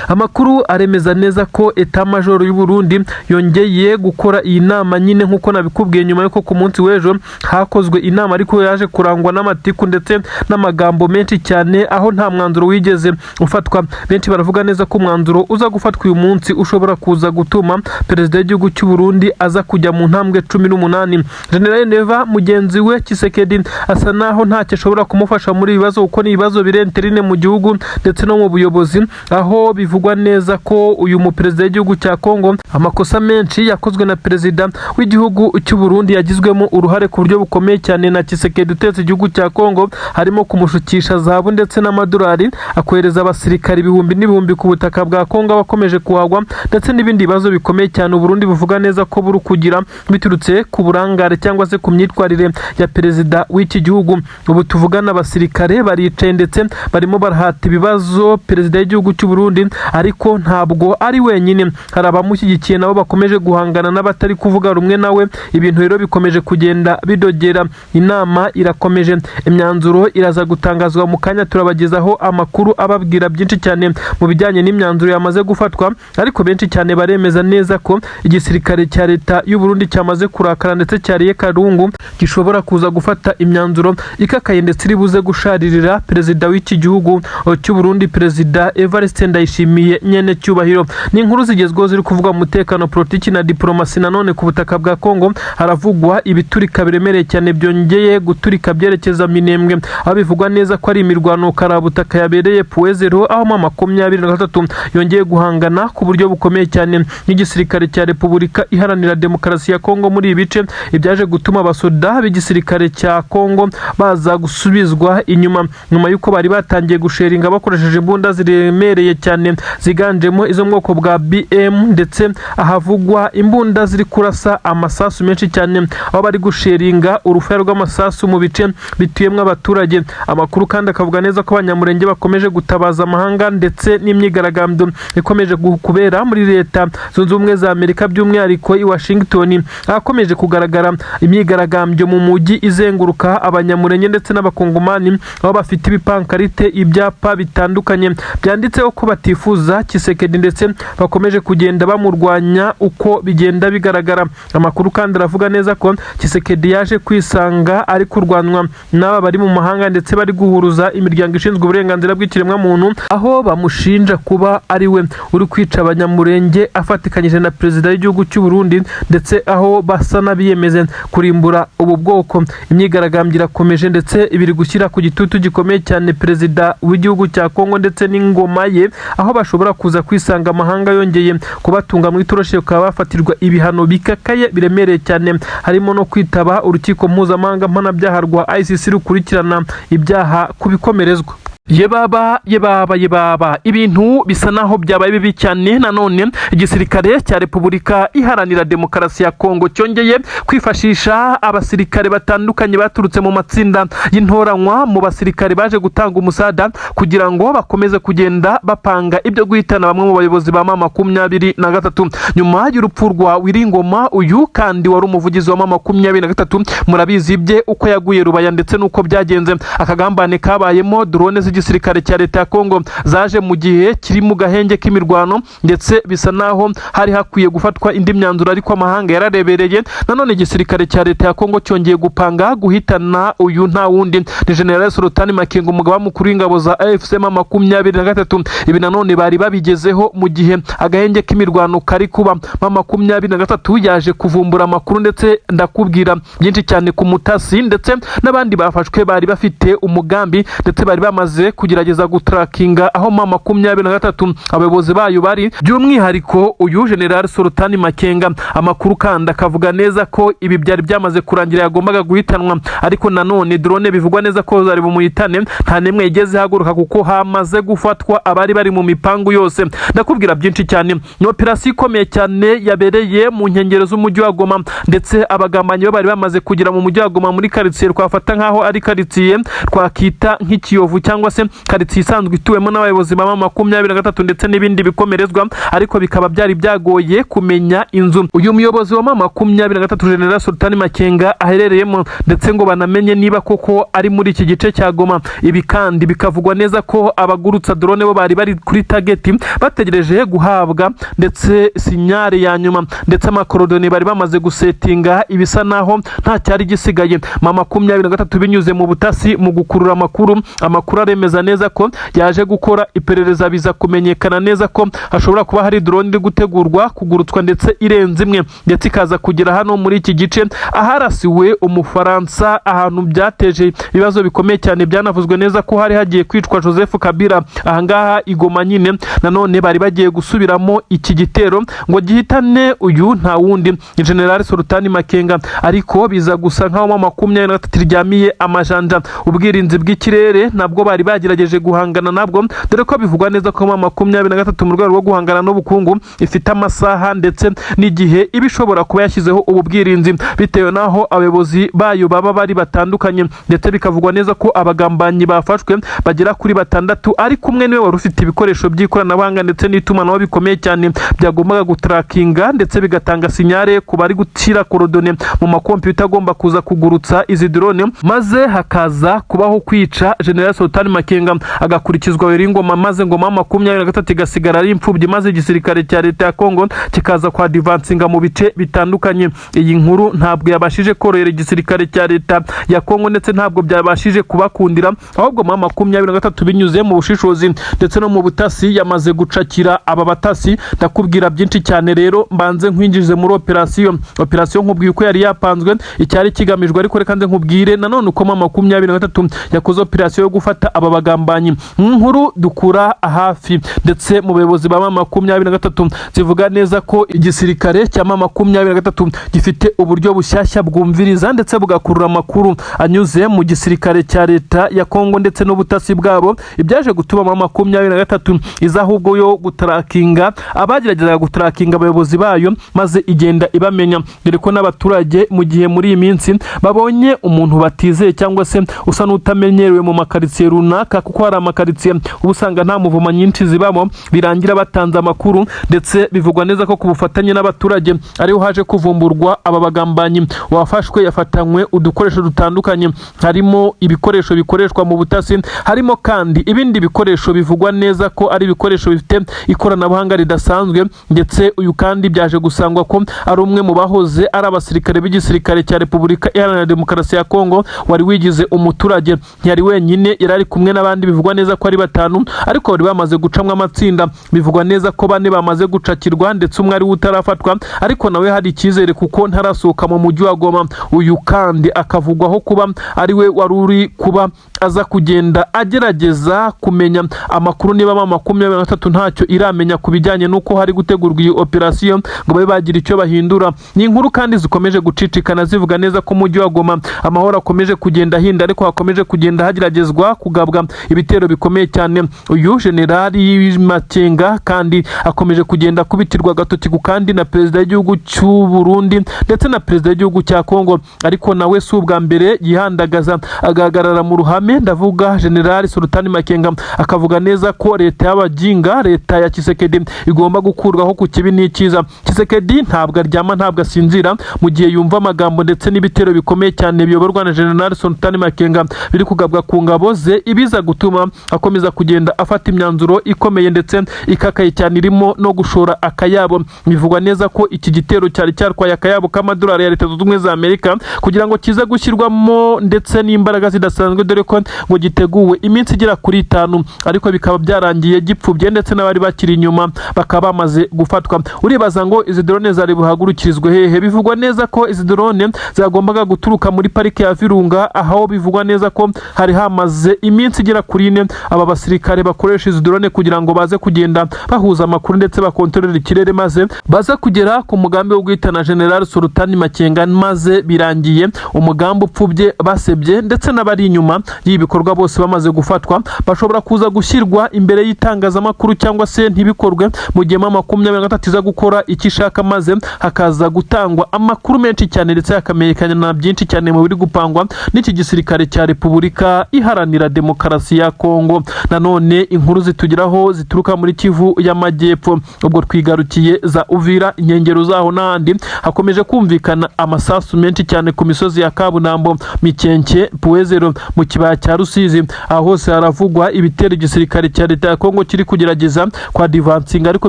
[SPEAKER 1] Amakuru aremeza neza ko Etat Major y'u Burundi yongeye gukora iyi nama nyine nkuko nabikubwiye, nyuma yuko ku munsi w'ejo hakozwe inama ariko yaje kurangwa n'amatiku ndetse n'amagambo menshi cyane, aho nta mwanzuro wigeze ufatwa. Benshi baravuga neza ko umwanzuro uza gufatwa uyu munsi ushobora kuza gutuma perezida w'igihugu cy'u Burundi aza kujya mu ntambwe 18. General Neva mugenzi we Tshisekedi asa naho ntacyo ashobora kumufasha muri ibibazo kuko ni ibibazo birenterine mu gihugu ndetse no mu buyobozi, aho bivugwa neza ko uyu muperezida w'igihugu cya Kongo amakosa menshi yakozwe na perezida w'igihugu cy'u Burundi yagizwemo uruhare ku buryo bukomeye cyane na Tshisekedi utetse igihugu cya Kongo, harimo kumushukisha zahabu ndetse n'amadolari, akohereza abasirikari ibihumbi n'ibihumbi ku butaka bwa Kongo bakomeje kuhagwa ndetse n'ibindi bibazo bikomeye cyane. Burundi buvuga neza ko buri kugira biturutse ku burangare cyangwa se ku myitwarire ya perezida w'iki gihugu. Ubu tuvugana abasirikare baricaye ndetse barimo barahata ibibazo perezida w'igihugu cy'u Burundi, ariko ntabwo ari wenyine, hari abamushyigikiye nabo bakomeje guhangana n'abatari kuvuga rumwe nawe. Ibintu rero bikomeje kugenda bidogera. Inama irakomeje, imyanzuro iraza gutangazwa mu kanya, turabagezaho amakuru ababwira byinshi cyane mu bijyanye n'imyanzuro yamaze gufatwa, ariko benshi cyane baremeza neza ko igisirikare cya leta y'u Burundi cyamaze kurakara ndetse cyariye karungu, gishobora kuza gufata imyanzuro ikakaye ndetse iri buze gusharirira perezida w'iki gihugu cy'u Burundi, perezida Evariste Ndayishimiye nyene cyubahiro. Ni inkuru zigezweho ziri kuvuga mu mutekano, politiki na diplomasi. Nanone ku butaka bwa Kongo haravugwa ibiturika biremereye cyane byongeye guturika byerekeza Minembwe, aho bivugwa neza ko ari imirwano karabutaka yabereye Puezero, aho 23 yongeye guhangana ku buryo bukomeye cyane n'igisirikare cya Repubulika Iharanira Demokarasi ya Kongo. Muri ibice ibyaje gutuma abasoda b'igisirikare cya Kongo baza gusubizwa inyuma nyuma yuko bari batangiye gusheringa bakoresheje imbunda ziremereye cyane ziganjemo izo mwoko bwa BM, ndetse ahavugwa imbunda ziri kurasa amasasu menshi cyane, aho bari gusheringa urufaya rw'amasasu mu bice bituyemo abaturage. Amakuru kandi akavuga neza ko abanyamurenge bakomeje gutabaza amahanga ndetse n'imyigaragambyo ikomeje kubera muri leta zunze ubumwe za Amerika, by'umwihariko i Washington. Hakomeje kugaragara imyigaragambyo mu mujyi izenguruka abanyamurenge ndetse n'abakongomani, aho bafite ibipankarite, ibyapa bitandukanye byanditseho ko batifuza Tshisekedi ndetse bakomeje kugenda bamurwanya uko bigenda bigaragara. Amakuru kandi aravuga neza ko Tshisekedi yaje kwisanga ari kurwanwa n'aba bari mu mahanga ndetse bari guhuruza imiryango ishinzwe uburenganzira bw'ikiremwa muntu, aho bamushinja kuba ari we uri kwica abanyamurenge afatikanyije na perezida w'igihugu cy'u Burundi, ndetse aho basa n'abiyemeze kurimbura ubu bwoko. Imyigaragambyo irakomeje ndetse ibiri gushyira ku gitutu gikomeye cyane perezida w'igihugu cya Kongo ndetse n'ingoma ye, aho bashobora kuza kwisanga amahanga yongeye kubatunga mu itoroshi, bakaba bafatirwa ibihano bikakaye biremereye cyane, harimo no kwitaba urukiko mpuzamahanga mpanabyaha rwa ICC rukurikirana ibyaha kubikomerezwa. Yebaba ibintu bisa naho byabaye bibi cyane. Nanone igisirikare cya Repubulika Iharanira Demokarasi ya Kongo cyongeye kwifashisha abasirikare batandukanye baturutse mu matsinda y'intoranywa mu basirikare baje gutanga umusada kugira ngo bakomeze kugenda bapanga ibyo guhitana bamwe mu bayobozi ba M23. Nyuma y'urupfu rwa Wiringoma, uyu kandi wari umuvugizi wa M23, murabizi bye uko yaguye Rubaya ndetse nuko byagenze. Akagambane kabayemo drone z'igisirikare cya leta ya Kongo zaje mu gihe kiri mu gahenge k'imirwano, ndetse bisa naho hari hakwiye gufatwa indi myanzuro, ariko amahanga yararebereye. Nanone igisirikare cya leta ya Kongo cyongeye gupanga guhitana uyu nta wundi ni General Sultani Makenga, umugaba mukuru w'ingabo za AFC M23. Ibi nanone bari babigezeho mu gihe agahenge k'imirwano kari kuba. M23 yaje kuvumbura amakuru, ndetse ndakubwira byinshi cyane ku mutasi ndetse n'abandi bafashwe bari bafite umugambi, ndetse bari bamaze kugerageza gutrakinga aho M23 abayobozi bayo bari, by'umwihariko uyu General Sultani Makenga. Amakuru kandi akavuga neza ko ibi byari byamaze kurangira, yagombaga guhitanwa, ariko nanone drone bivugwa neza ko zari bumuhitane nta nemwe igeze haguruka, kuko hamaze gufatwa abari bari mu mipangu yose. Ndakubwira byinshi cyane. Ni operasiyo ikomeye cyane yabereye mu nkengero z'umujyi wa Goma, ndetse abagambanyi bari bamaze kugera mu mujyi wa Goma muri quartier twafata nkaho ari quartier twakita nk'ikiyovu, cyangwa se quartier isanzwe ituwemo n'abayobozi ba M23 ndetse n'ibindi bikomerezwa, ariko bikaba byari byagoye kumenya inzu uyu muyobozi wa M23 General Sultani Makenga aherereyemo, ndetse ngo banamenye niba koko ari muri iki gice cya Goma. Ibi kandi bikavugwa neza ko abagurutsa drone bo bari bari kuri target bategereje guhabwa ndetse sinyare ya nyuma, ndetse amakorodoni bari bamaze gusetinga, ibisa naho nta cyari gisigaye. M23 binyuze mu butasi mu gukurura amakuru aremeza neza ko yaje gukora iperereza, biza kumenyekana neza ko hashobora kuba hari drone iri gutegurwa kugurutswa ndetse irenze imwe, ndetse ikaza kugera hano muri iki gice aharasiwe Umufaransa, ahantu byateje ibibazo bikomeye cyane. Byanavuzwe neza ko hari hagiye kwicwa Joseph Kabila ahangaha Igoma nyine. Nanone bari bagiye gusubiramo iki gitero ngo gihitane uyu nta wundi General Sultani Makenga, ariko biza gusa nkaho M23 ryamiye amajanja. Ubwirinzi bw'ikirere nabwo bari bagerageje guhangana nabwo, dore ko bivugwa neza ko M23 mu rwego rwo guhangana n'ubukungu ifite amasaha ndetse n'igihe ibishobora kuba yashyizeho ubu bwirinzi, bitewe naho abayobozi bayo baba bari batandukanye, ndetse bikavugwa neza ko abagambanyi bafashwe bagera kuri 6, ariko umwe niwe wari ufite ibikoresho by'ikoranabuhanga ndetse n'itumanaho bikomeye cyane byagombaga gutrakinga ndetse bigatanga sinyare ku bari gushyira korodone mu makompiyuta agomba kuza kugurutsa izi drone, maze hakaza kubaho kwica General Sultani Makenga agakurikizwa Wiringoma, maze ngo M23 igasigara ari imfubyi, maze igisirikare cya leta ya Kongo kikaza kwa advancinga mu bice bitandukanye. Iyi nkuru ntabwo yabashije korohera igisirikare cya leta ya Kongo, ndetse ntabwo byabashije kubakundira, ahubwo M23 binyuze mu bushishozi ndetse no mu butasi yamaze gucakira aba batasi. Ndakubwira byinshi cyane rero, mbanze nkwinjize muri operasiyo nkubwiye uko yari yapanzwe, icyari kigamijwe, ariko reka nze nkubwire nanone uko M23 yakoze operasiyo yo gufata aba bagambanyi. Nkuru dukura hafi ndetse mu bayobozi ba M23 zivuga neza ko igisirikare cya M23 gifite uburyo bushyashya bwumviriza ndetse bugakurura amakuru anyuze mu gisirikare cya leta ya Kongo ndetse n'ubutasi bwabo, ibyaje gutuma M23 iza ahubwo yo gutrakinga abageragezaga gutrakinga abayobozi bayo, maze igenda ibamenya, dore ko n'abaturage mu gihe muri iyi minsi babonye umuntu batizeye cyangwa se usa n'utamenyerewe mu makaritsiye runaka, kuko hari amakaritsiye ubusanga nta muvuma nyinshi zibamo, birangira batanze amakuru, ndetse bivugwa neza ko ku bufatanye n'abaturage ariho haje kuvumburwa aba bagambanyi. Wafashwe yafatanywe udukoresho dutandukanye, harimo ibikoresho bikoreshwa mu butasi, harimo kandi ibindi bikoresho bivugwa neza ko ari ibikoresho bifite ikoranabuhanga ridasanzwe, ndetse uyu kandi byaje gusangwa ko ari umwe mu bahoze ari abasirikare b'igisirikare cya Repubulika Iharanira Demokarasi ya Kongo, wari wigize umuturage. Ntiyari wenyine, yari ari kumwe n'abandi bivugwa neza ko ari 5, ariko bari bamaze gucamwa amatsinda. Bivugwa neza ko 4 bamaze gucakirwa, ndetse umwe ari utarafatwa, ariko nawe hari icyizere kuko ntarasohoka mu mujyi wa Goma. Uyu kandi akavugwaho kuba ari we wari uri kuba aza kugenda agerageza kumenya amakuru niba M23 ntacyo iramenya kubijyanye nuko hari gutegurwa iyi operasiyo ngo babe bagira icyo bahindura. Ni inkuru kandi zikomeje gucicikana zivuga neza ko mujyi wa Goma amahoro akomeje kugenda hinda, ariko hakomeje kugenda hageragezwa kugabwa ibitero bikomeye cyane. Uyu Generali Makenga kandi akomeje kugenda kubitirwa gatoki kandi na perezida w'igihugu cy'u Burundi ndetse na perezida w'igihugu cya Kongo, ariko nawe si ubwa mbere yihandagaza agahagarara mu ruhame cyane, ndavuga General Sultani Makenga akavuga neza ko leta y'abajinga, leta ya Tshisekedi igomba gukurwaho ku kibi n'ikiza. Tshisekedi ntabwo aryama, ntabwo asinzira mu gihe yumva amagambo ndetse n'ibitero bikomeye cyane biyoborwa na General Sultani Makenga biri kugabwa ku ngabo ze, ibiza gutuma akomeza kugenda afata imyanzuro ikomeye ndetse ikakaye cyane, irimo no gushora akayabo. Bivugwa neza ko iki gitero cyari cyarwaye akayabo k'amadolari ya Leta Zunze Ubumwe za Amerika kugira ngo kize gushyirwamo ndetse n'imbaraga zidasanzwe, dore ko ngo giteguwe iminsi igera kuri 5, ariko bikaba byarangiye gipfubye ndetse n'abari bakiri inyuma bakaba bamaze gufatwa. Uribaza ngo izi drone zari buhagurukirizwe hehe? Bivugwa neza ko izi drone zagombaga guturuka muri parike ya Virunga, aho bivugwa neza ko hari hamaze iminsi igera kuri 4 aba basirikare bakoresha izi drone kugira ngo baze kugenda bahuza amakuru ndetse bakontorera ikirere, maze baza kugera ku mugambi wo guhitana General Sultani Makenga, maze birangiye umugambi upfubye, basebye ndetse n'abari inyuma y'ibikorwa bose bamaze gufatwa bashobora kuza gushyirwa imbere y'itangazamakuru cyangwa se ntibikorwe mu gihe 23 iza gukora icyo ishaka, maze hakaza gutangwa amakuru menshi cyane ndetse hakamenyekana byinshi cyane mu biri gupangwa n'iki gisirikare cya Repubulika Iharanira Demokarasi ya Kongo. Nanone inkuru zitugeraho zituruka muri Kivu y'Amajyepfo, ubwo twigarukiye za Uvira, inkengero zaho n'ahandi hakomeje kumvikana amasasu menshi cyane ku misozi ya Kabunambo, Mikenke, Puezero, mu kibaya cya Rusizi. Aho hose haravugwa ibitero igisirikare cya Leta ya Kongo kiri kugerageza kwa divansinga, ariko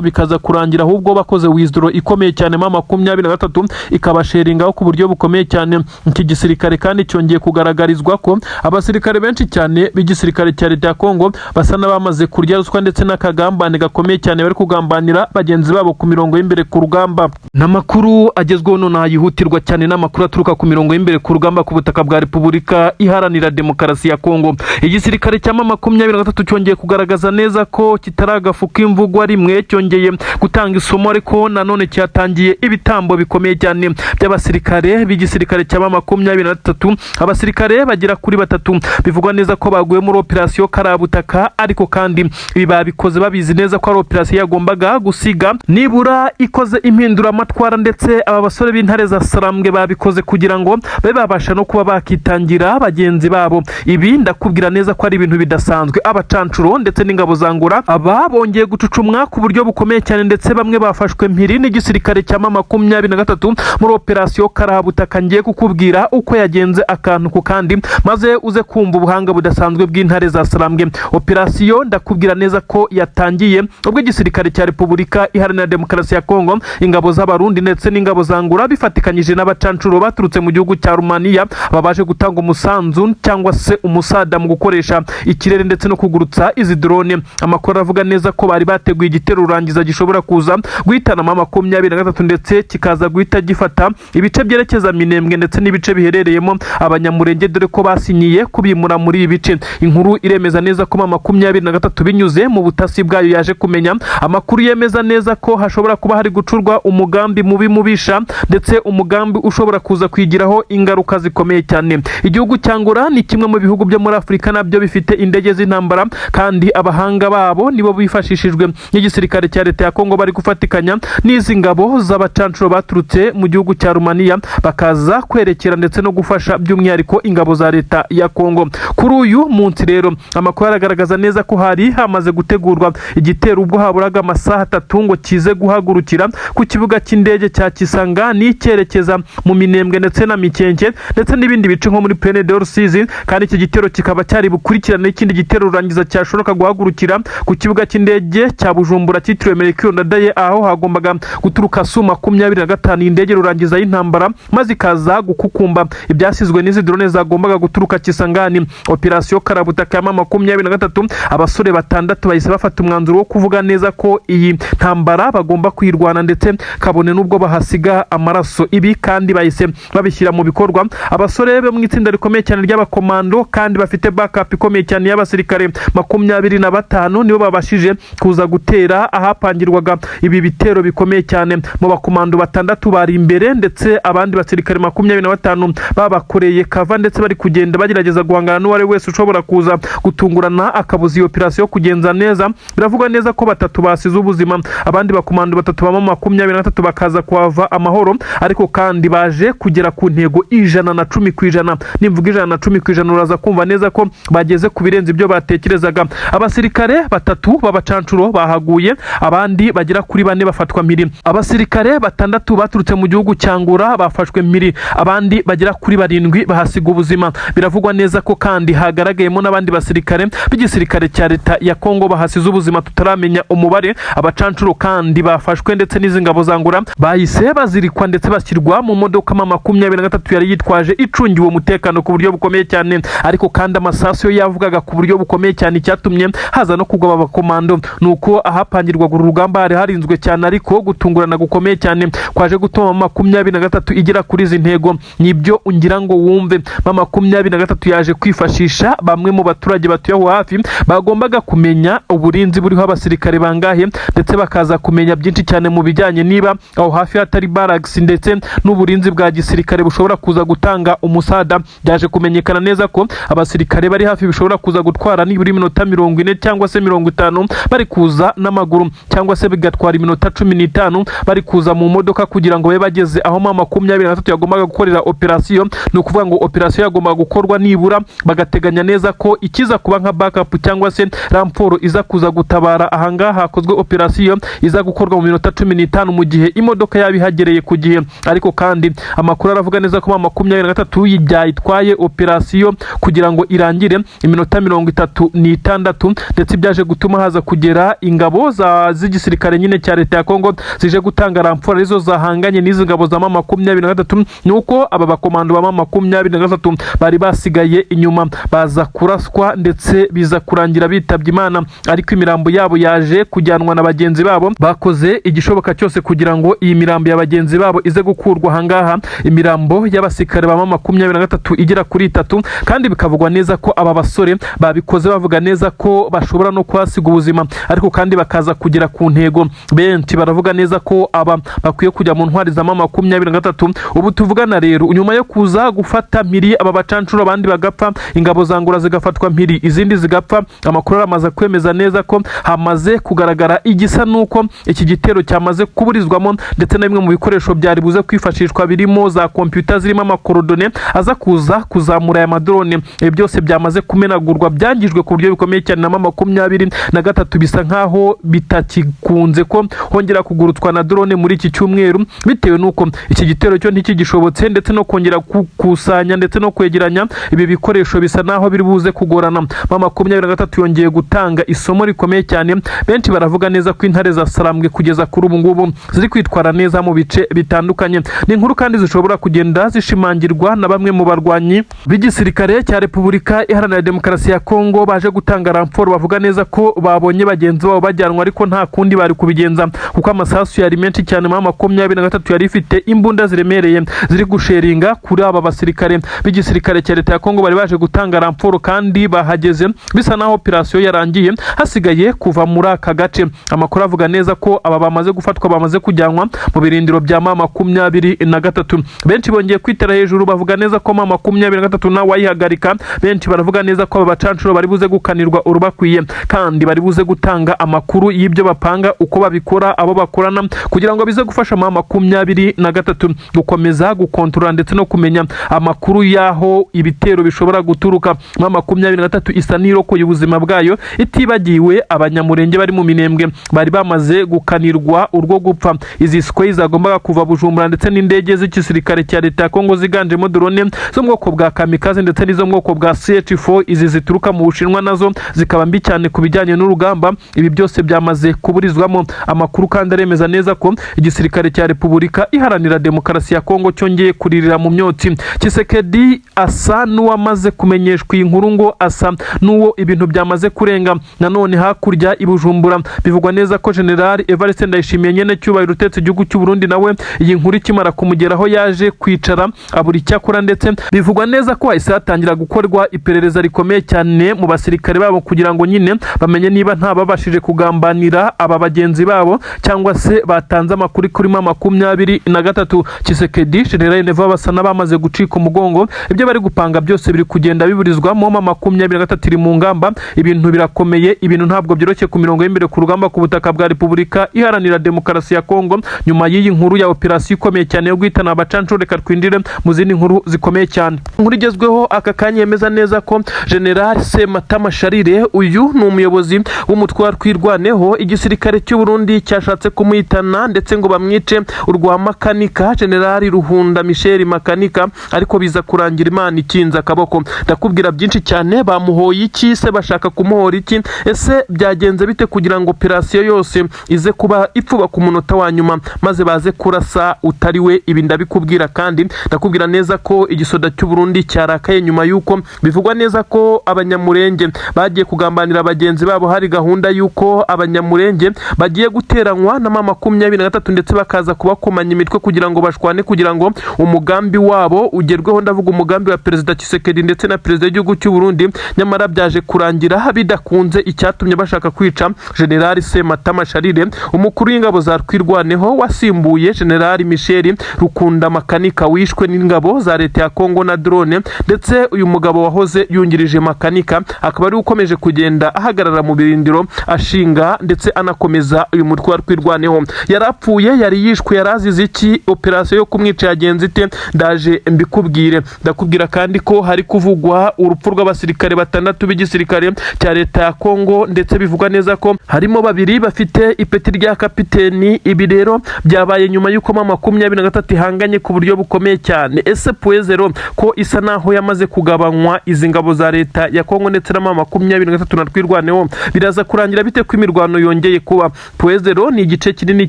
[SPEAKER 1] bikaza kurangira ahubwo bakoze withdraw ikomeye cyane 23 ikabasheringaho ku buryo bukomeye cyane. Iki gisirikare kandi cyongeye kugaragarizwa ko abasirikare benshi cyane b'igisirikare cya Leta ya Kongo basa n'abamaze kurya ruswa ndetse n'akagambane gakomeye cyane bari kugambanira bagenzi babo ku mirongo y'imbere ku rugamba. N'amakuru agezweho none yihutirwa cyane, n'amakuru aturuka ku mirongo y'imbere ku rugamba ku butaka bwa Repubulika Iharanira Demokarasi ya Kongo. Igisirikare cya 23 cyongeye kugaragaza neza ko kitaragafuka imvugwa rimwe, cyongeye gutanga isomo, ariko nanone cyatangiye ibitambo bikomeye cyane by'abasirikare b'igisirikare cya 23. Abasirikare bagera kuri 3 bivugwa neza ko baguye muri operation Karabutaka, ariko kandi ibi babikoze babizi neza ko ari operation yagombaga gusiga nibura ikoze impindura amatwara, ndetse aba basore b'intare za Sarambwe babikoze kugira ngo babe babasha no kuba bakitangira bagenzi babo. Ibi ndakubwira neza ko ari ibintu bidasanzwe. Abacancuro ndetse n'ingabo zangura aba bongeye gucucumwa ku buryo bukomeye cyane, ndetse bamwe bafashwe mpiri n'igisirikare cya 23 muri operation Karabutaka. Ngiye kukubwira uko yagenze akantu ku kandi, maze uze kumva ubuhanga budasanzwe bw'intare za Sarambwe. Operation ndakubwira neza ko yatangiye ubwo igisirikare cya Repubulika Iharanira Demokarasi ya Kongo, ingabo z'abarundi ndetse n'ingabo zangura bifatikanyije n'abacancuro baturutse mu gihugu cya Romania babaje gutanga umusanzu cyangwa se umusada mu gukoresha ikirere ndetse no kugurutsa izi drone. Amakuru avuga neza ko bari bateguye igitero rurangiza gishobora kuza guhitana 23 ndetse kikaza guhita gifata ibice byerekeza Minembwe ndetse n'ibice biherereyemo abanyamurenge, dore ko basinyiye kubimura muri ibi bice. Inkuru iremeza neza ko 23 binyuze mu butasi bwayo yaje kumenya amakuru yemeza neza ko hashobora kuba hari gucurwa umugambi mubi mubisha, ndetse umugambi ushobora kuza kwigiraho ingaruka zikomeye cyane. Igihugu cyangura ni kimwe mu bihugu byo muri Afurika nabyo bifite indege z'intambara, kandi abahanga babo nibo bifashishijwe n'igisirikare cya Leta ya Kongo bari gufatikanya n'izi ngabo z'abacancuro baturutse mu gihugu cya Romania bakaza kwerekera ndetse no gufasha by'umwihariko ingabo za Leta ya Kongo. Kuri uyu munsi rero amakuru aragaragaza neza ko hari hamaze gutegurwa igitero ubwo haburaga amasaha 3 ngo kize guhagurukira ku kibuga cy'indege cya Kisangani cyerekeza mu Minembwe ndetse na Mikenke ndetse n'ibindi bice nko muri Plaine de Rusizi, kandi iki gitero kikaba cyari bukurikirana n'ikindi gitero rurangiza cyashobora guhagurukira ku kibuga cy'indege cya Bujumbura cyitiriwe Melchior Ndadaye, aho hagombaga guturuka Su 25 indege rurangiza y'intambara, maze ikaza gukukumba ibyasizwe n'izi drone zagombaga guturuka Kisangani. Operation Karabutaka 23 abasore 6 bahise bafata umwanzuro wo kuvuga neza ko iyi ntambara bagomba kwirwana, ndetse kabone n'ubwo bahasiga amaraso. Ibi kandi bahise babishyira mu bikorwa. Abasore be mu itsinda rikomeye cyane ry'abakomando kandi bafite backup ikomeye cyane y'abasirikare 25 nibo babashije kuza gutera ahapangirwaga ibi bitero bikomeye cyane. Mu bakomando 6 bari imbere, ndetse abandi basirikare 25 babakoreye kava, ndetse bari kugenda bagerageza guhangana n'uwari wese ushobora kuza gutungurana akabuza iyo operation kugenza neza. Biravugwa neza ko 3 basize ubuzima, abandi bakomando 3 bama 23 bakaza kuhava amahoro, ariko kandi baje kugera ku ntego 110%. Nimvuga 110% uraza kumva kumva neza ko bageze ku birenze ibyo batekerezaga. Abasirikare batatu b'abacancuro bahaguye, abandi bagera kuri 4 bafatwa mpiri. Abasirikare 6 baturutse mu gihugu cyangura bafashwe mpiri, abandi bagera kuri 7 bahasiga ubuzima. Biravugwa neza ko kandi hagaragayemo n'abandi basirikare b'igisirikare cya leta ya Kongo bahasize ubuzima tutaramenya umubare. Abacancuro kandi bafashwe ndetse n'izingabo zangura bahise bazirikwa ndetse bashyirwa mu modoka 23 yari yitwaje icungiwe umutekano ku buryo bukomeye cyane, ariko kandi amasasu yo yavugaga ku buryo bukomeye cyane cyatumye haza no kugwa abakomando. Nuko ahapangirwa urugamba hari harinzwe cyane, ariko gutungurana gukomeye cyane kwaje gutuma 23 igera kuri izi ntego. Nibyo ungira ngo wumve, 23 yaje kwifashisha bamwe mu baturage batuye aho hafi bagombaga kumenya uburinzi buriho abasirikare bangahe, ndetse bakaza kumenya byinshi cyane mu bijyanye niba aho hafi hatari barracks ndetse n'uburinzi bwa gisirikare bushobora kuza gutanga umusada. Byaje kumenyekana neza ko abasirikare bari hafi bishobora kuza gutwara niburi minota 40 cyangwa se 50 bari kuza n'amaguru, cyangwa se bigatwara iminota 15 bari kuza mu modoka kugira ngo babe bageze aho 23 yagombaga gukorera operation. Ni ukuvuga ngo operation yagombaga gukorwa nibura bagateganya neza ko ikiza kuba nka backup cyangwa se ramporo iza kuza gutabara ahangaha hakozwe operation iza gukorwa mu minota 15 mu gihe imodoka yabihagereye ku gihe. Ariko kandi amakuru aravuga neza ko 23 yitwaye operation kugira ngo irangire iminota 36, ndetse byaje gutuma haza kugera ingabo z'igisirikare nyine cya leta ya Kongo zije gutanga ramporo arizo zahanganye n'izi ngabo za 23. Nuko aba bakomando ba 23 bari basigaye inyuma baza kuraswa ndetse biza kurangira bitabye Imana, ariko imirambo yabo yaje kujyanwa na bagenzi babo. Bakoze igishoboka cyose kugira ngo iyi mirambo ya bagenzi babo ize gukurwa hangaha. Imirambo y'abasirikare ba 23 igera kuri 3, kandi bikavugwa neza ko aba basore babikoze bavuga neza ko bashobora no kwasiga ubuzima, ariko kandi bakaza kugera ku ntego. Benshi baravuga neza ko aba bakwiye kujya mu ntwari za 23. Ubu tuvugana rero nyuma yo kuza gufata mpiri aba bacancuro, abandi bagapfa, ingabo zangura zigafatwa mpiri, izindi zigapfa. Amakuru aramaze kwemeza neza ko hamaze kugaragara igisa nuko iki gitero cyamaze kuburizwamo, ndetse na bimwe mu bikoresho byari buze kwifashishwa birimo za computer zirimo amakorodone aza kuza kuzamura aya madrone. Byose byamaze kumenagurwa, byangijwe ku buryo bikomeye cyane na 23. Bisa nkaho bitakikunze ko hongera kugurutswa na drone muri iki cyumweru, bitewe nuko iki gitero cyo ntikigishobotse, ndetse no kongera kukusanya ndetse no kwegeranya ibi bikoresho bisa naho biri buze kugorana. 23 yongeye gutanga isomo rikomeye cyane. Benshi baravuga neza ko intare za Sarambwe kugeza kuri ubu ngubu ziri kwitwara neza mu bice bitandukanye. Ni inkuru kandi zishobora kugenda zishimangirwa na bamwe mu barwanyi b'igisirikare cya Repubulika Iharanira Demokarasi ya Kongo baje gutanga ramporo. Bavuga neza ko babonye bagenzi babo bajyanwa, ariko nta kundi bari kubigenza kuko amasasu yari menshi cyane. 23 yari ifite imbunda ziremereye ziri gusheringa kuri aba basirikare b'igisirikare cya leta ya Kongo bari baje gutanga ramporo, kandi bahageze bisa naho operation yarangiye hasigaye kuva muri aka gace. Amakuru avuga neza ko aba bamaze gufatwa, bamaze kujyanwa mu birindiro bya 23. Benshi bongeye kwitera hejuru bavuga neza ko 23 na wayihagarika. Benshi baravuga neza ko aba bacancuro bari buze gukanirwa urubakwiye, kandi bari buze gutanga amakuru y'ibyo bapanga, uko babikora, abo bakorana, kugira ngo bize gufasha 23 gukomeza gukontrola ndetse no kumenya amakuru yaho ibitero bishobora guturuka. 23 isa nirokoye ubuzima bwayo, itibagiwe abanyamurenge bari mu Minembwe bari bamaze gukanirwa urwo gupfa. Izi square zagombaga kuva Bujumbura ndetse n'indege z'igisirikare cya leta ya Kongo ziganjemo drone zo mu bwoko bwa kamikaze ndetse n'izo mu bwoko bwa CH4, izi zituruka mu Bushinwa nazo zikaba mbi cyane ku bijyanye n'urugamba. Ibi byose byamaze kuburizwamo. Amakuru kandi aremeza neza ko igisirikare cya Repubulika Iharanira Demokarasi ya Kongo cyongeye kuririra mu myotsi. Tshisekedi asa n'uwamaze kumenyeshwa iyi nkuru, ngo asa n'uwo ibintu byamaze kurenga. Nanone hakurya i Bujumbura bivugwa neza ko General Evariste Ndayishimiye nyene cyubahiro utetse igihugu cy'u Burundi nawe iyi nkuru ikimara kumugeraho yaje kwicara aburi cyakora, ndetse bivugwa neza ko hahise hatangira gukorwa iperereza rikomeye cyane mu basirikare babo kugira ngo nyine bamenye niba nta babashije kugambanira aba bagenzi babo cyangwa se batanze amakuru kuri 23. Tshisekedi General Neva basa n'abamaze gucika umugongo. Ibyo bari gupanga byose biri kugenda biburizwamo. 23 iri mu ngamba, ibintu birakomeye, ibintu ntabwo byoroshye ku mirongo y'imbere ku rugamba ku butaka bwa Repubulika Iharanira Demokarasi ya Kongo. Nyuma y'iyi nkuru ya operation ikomeye cyane yo guhitana abacancuro, reka twindire mu zindi nkuru zikomeye cyane. Nkuru igezweho aka kanya kanya yemeza neza ko General Sematama Charles uyu ni umuyobozi w'umutwe wa Twirwaneho igisirikare cy'u Burundi cyashatse kumuhitana ndetse ngo bamwice urwa makanika General Ruhunda Michel Makanika, ariko biza kurangira Imana ikinze akaboko. Ndakubwira byinshi cyane, bamuhoye iki se, bashaka kumuhora iki, ese byagenze bite kugira ngo operasiyo yose ize kuba ipfuba ku munota wa nyuma maze baze kurasa utariwe? Ibi ndabikubwira, kandi ndakubwira neza ko igisoda cy'u Burundi cyarakaye nyuma yuko bivugwa neza ko abanyamurenge bagiye kugambanira bagenzi babo. Hari gahunda yuko abanyamurenge bagiye guteranywa na M23 ndetse bakaza kubakomanya imitwe kugira ngo bashwane, kugira ngo umugambi wabo ugerweho. Ndavuga umugambi wa Perezida Tshisekedi ndetse na Perezida w'igihugu cy'u Burundi, nyamara byaje kurangira bidakunze. Icyatumye bashaka kwica General Sematama Charles, umukuru w'ingabo za Twirwaneho wasimbuye General Michel Rukunda Makanika wishwe n'ingabo za leta ya Kongo na drone, ndetse uyu mugabo wahoze yungirije Makanika akaba ari ukomeje kugenda ahagarara mu birindiro ashinga ndetse anakomeza uyu mutwe wa Twirwaneho. Yarapfuye, yari yishwe, yarazize iki? Operasiyo yo kumwica yagenze ite? Ndaje mbikubwire. Ndakubwira kandi ko hari kuvugwa urupfu rw'abasirikare 6 b'igisirikare cya leta ya Kongo, ndetse bivugwa neza ko harimo 2 bafite ipeti rya kapiteni. Ibi rero byabaye nyuma yuko M23 ihanganye ku buryo bukomeye cyane. Ese Puezero ko isa naho yamaze kugabanywa izi ngabo za leta ya Kongo ndetse na M23 na Twirwaneho, biraza kurangira bite ko imirwano yongeye kuba? Puezero ni igice kinini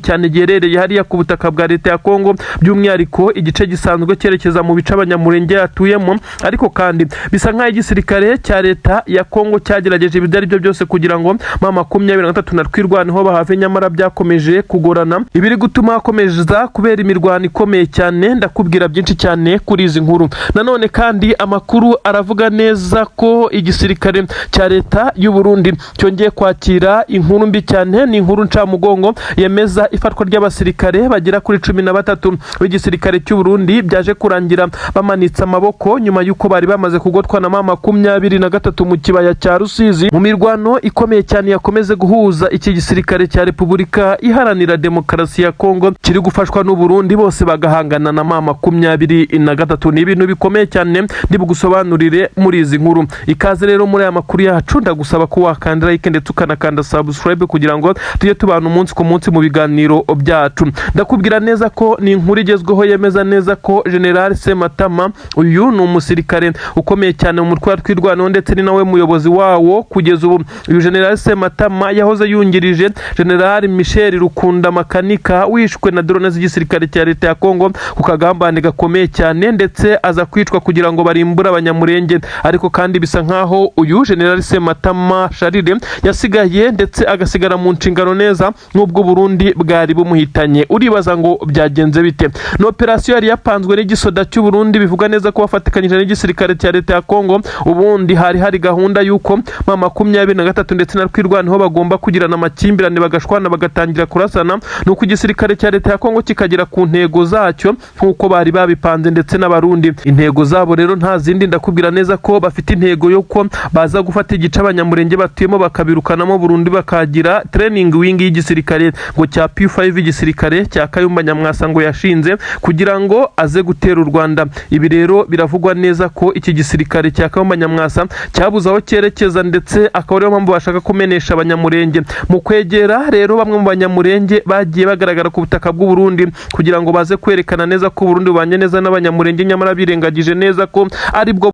[SPEAKER 1] cyane giherereye hariya ku butaka bwa leta ya Kongo, by'umwihariko igice gisanzwe cyerekeza mu bice abanyamurenge yatuyemo, ariko kandi bisa nk'aho igisirikare cya leta ya Kongo cyagerageje ibidari byo byose kugira ngo M23 na Twirwaneho bahave, nyamara byakomeje kugorana. Ibiri gutuma hakomeza kubera imirwano ikomeye cyane. Ndakubwira byinshi cyane kuri izi nkuru. Nanone kandi amakuru aravuga neza ko igisirikare cya leta y'u Burundi cyongeye kwakira inkuru mbi cyane. Ni inkuru ncamugongo yemeza ifatwa ry'abasirikare bagera kuri 13 b'igisirikare cy'u Burundi, byaje kurangira bamanitse amaboko nyuma yuko bari bamaze kugotwa na M23 mu kibaya cya Rusizi mu mirwano ikomeye cyane yakomeze guhuza iki gisirikare cya Repubulika Iharanira Demokarasi ya Kongo kiri gufashwa n'u Burundi, bose bagahangana na M23. Ni ibintu bikomeye cyane ndi bugusobanurire muri izi nkuru. Ikaze rero muri aya makuru yacu, ndagusaba ko wakanda like ndetse ukanakanda subscribe kugira ngo tujye tubana umunsi ku munsi mu biganiro byacu. Ndakubwira neza ko ni inkuru igezweho yemeza neza ko General Sematama uyu ni umusirikare ukomeye cyane mu mutwe wa Twirwaneho ndetse ni nawe muyobozi wawo kugeza ubu. Uyu General Sematama yahoze yungirije General Michel Rukunda Makanika wishwe na drone z'igisirikare cya leta ya Kongo ku kagambane gakomeye cyane, ndetse aza kwicwa kugira ngo barimbura abanyamurenge. Ariko kandi bisa nkaho uyu General Sematama Charles yasigaye ndetse agasigara mu nshingano neza n'ubwo Burundi bwari bumuhitanye. Uribaza ngo byagenze bite? No operasiyo yari yapanzwe n'igisoda cy'u Burundi, bivuga neza ko bafatikanyije n'igisirikare cya leta ya Kongo. Ubundi hari gahunda yuko M23 ndetse na Twirwaneho bagomba kugirana amakimbirane, bagashwana, bagatangira kurasana, nuko igisirikare cya leta ya Kongo kikagera ku ntego zacyo nkuko bari babipanze ndetse n'abarundi. Intego zabo rero nta zindi, ndakubwira neza ko bafite intego yuko baza gufata igice abanyamurenge batuyemo bakabirukanamo Burundi, bakagira training wing y'igisirikare ngo cya P5 igisirikare cya Kayumba Nyamwasa ngo yashinze kugira ngo aze gutera u Rwanda. Ibi rero biravugwa neza ko iki gisirikare cya Kayumba Nyamwasa cyabuze aho cyerekeza, ndetse akaba ariyo mpamvu bashaka kumenesha abanyamurenge. Mu kwegera rero bamwe mu banyamurenge bagiye bagaragara ku butaka bw'u Burundi kugira ngo baze kwerekana neza ko Burundi bubanye neza n'abanyamurenge, nyamara birengagije neza ko ari bwo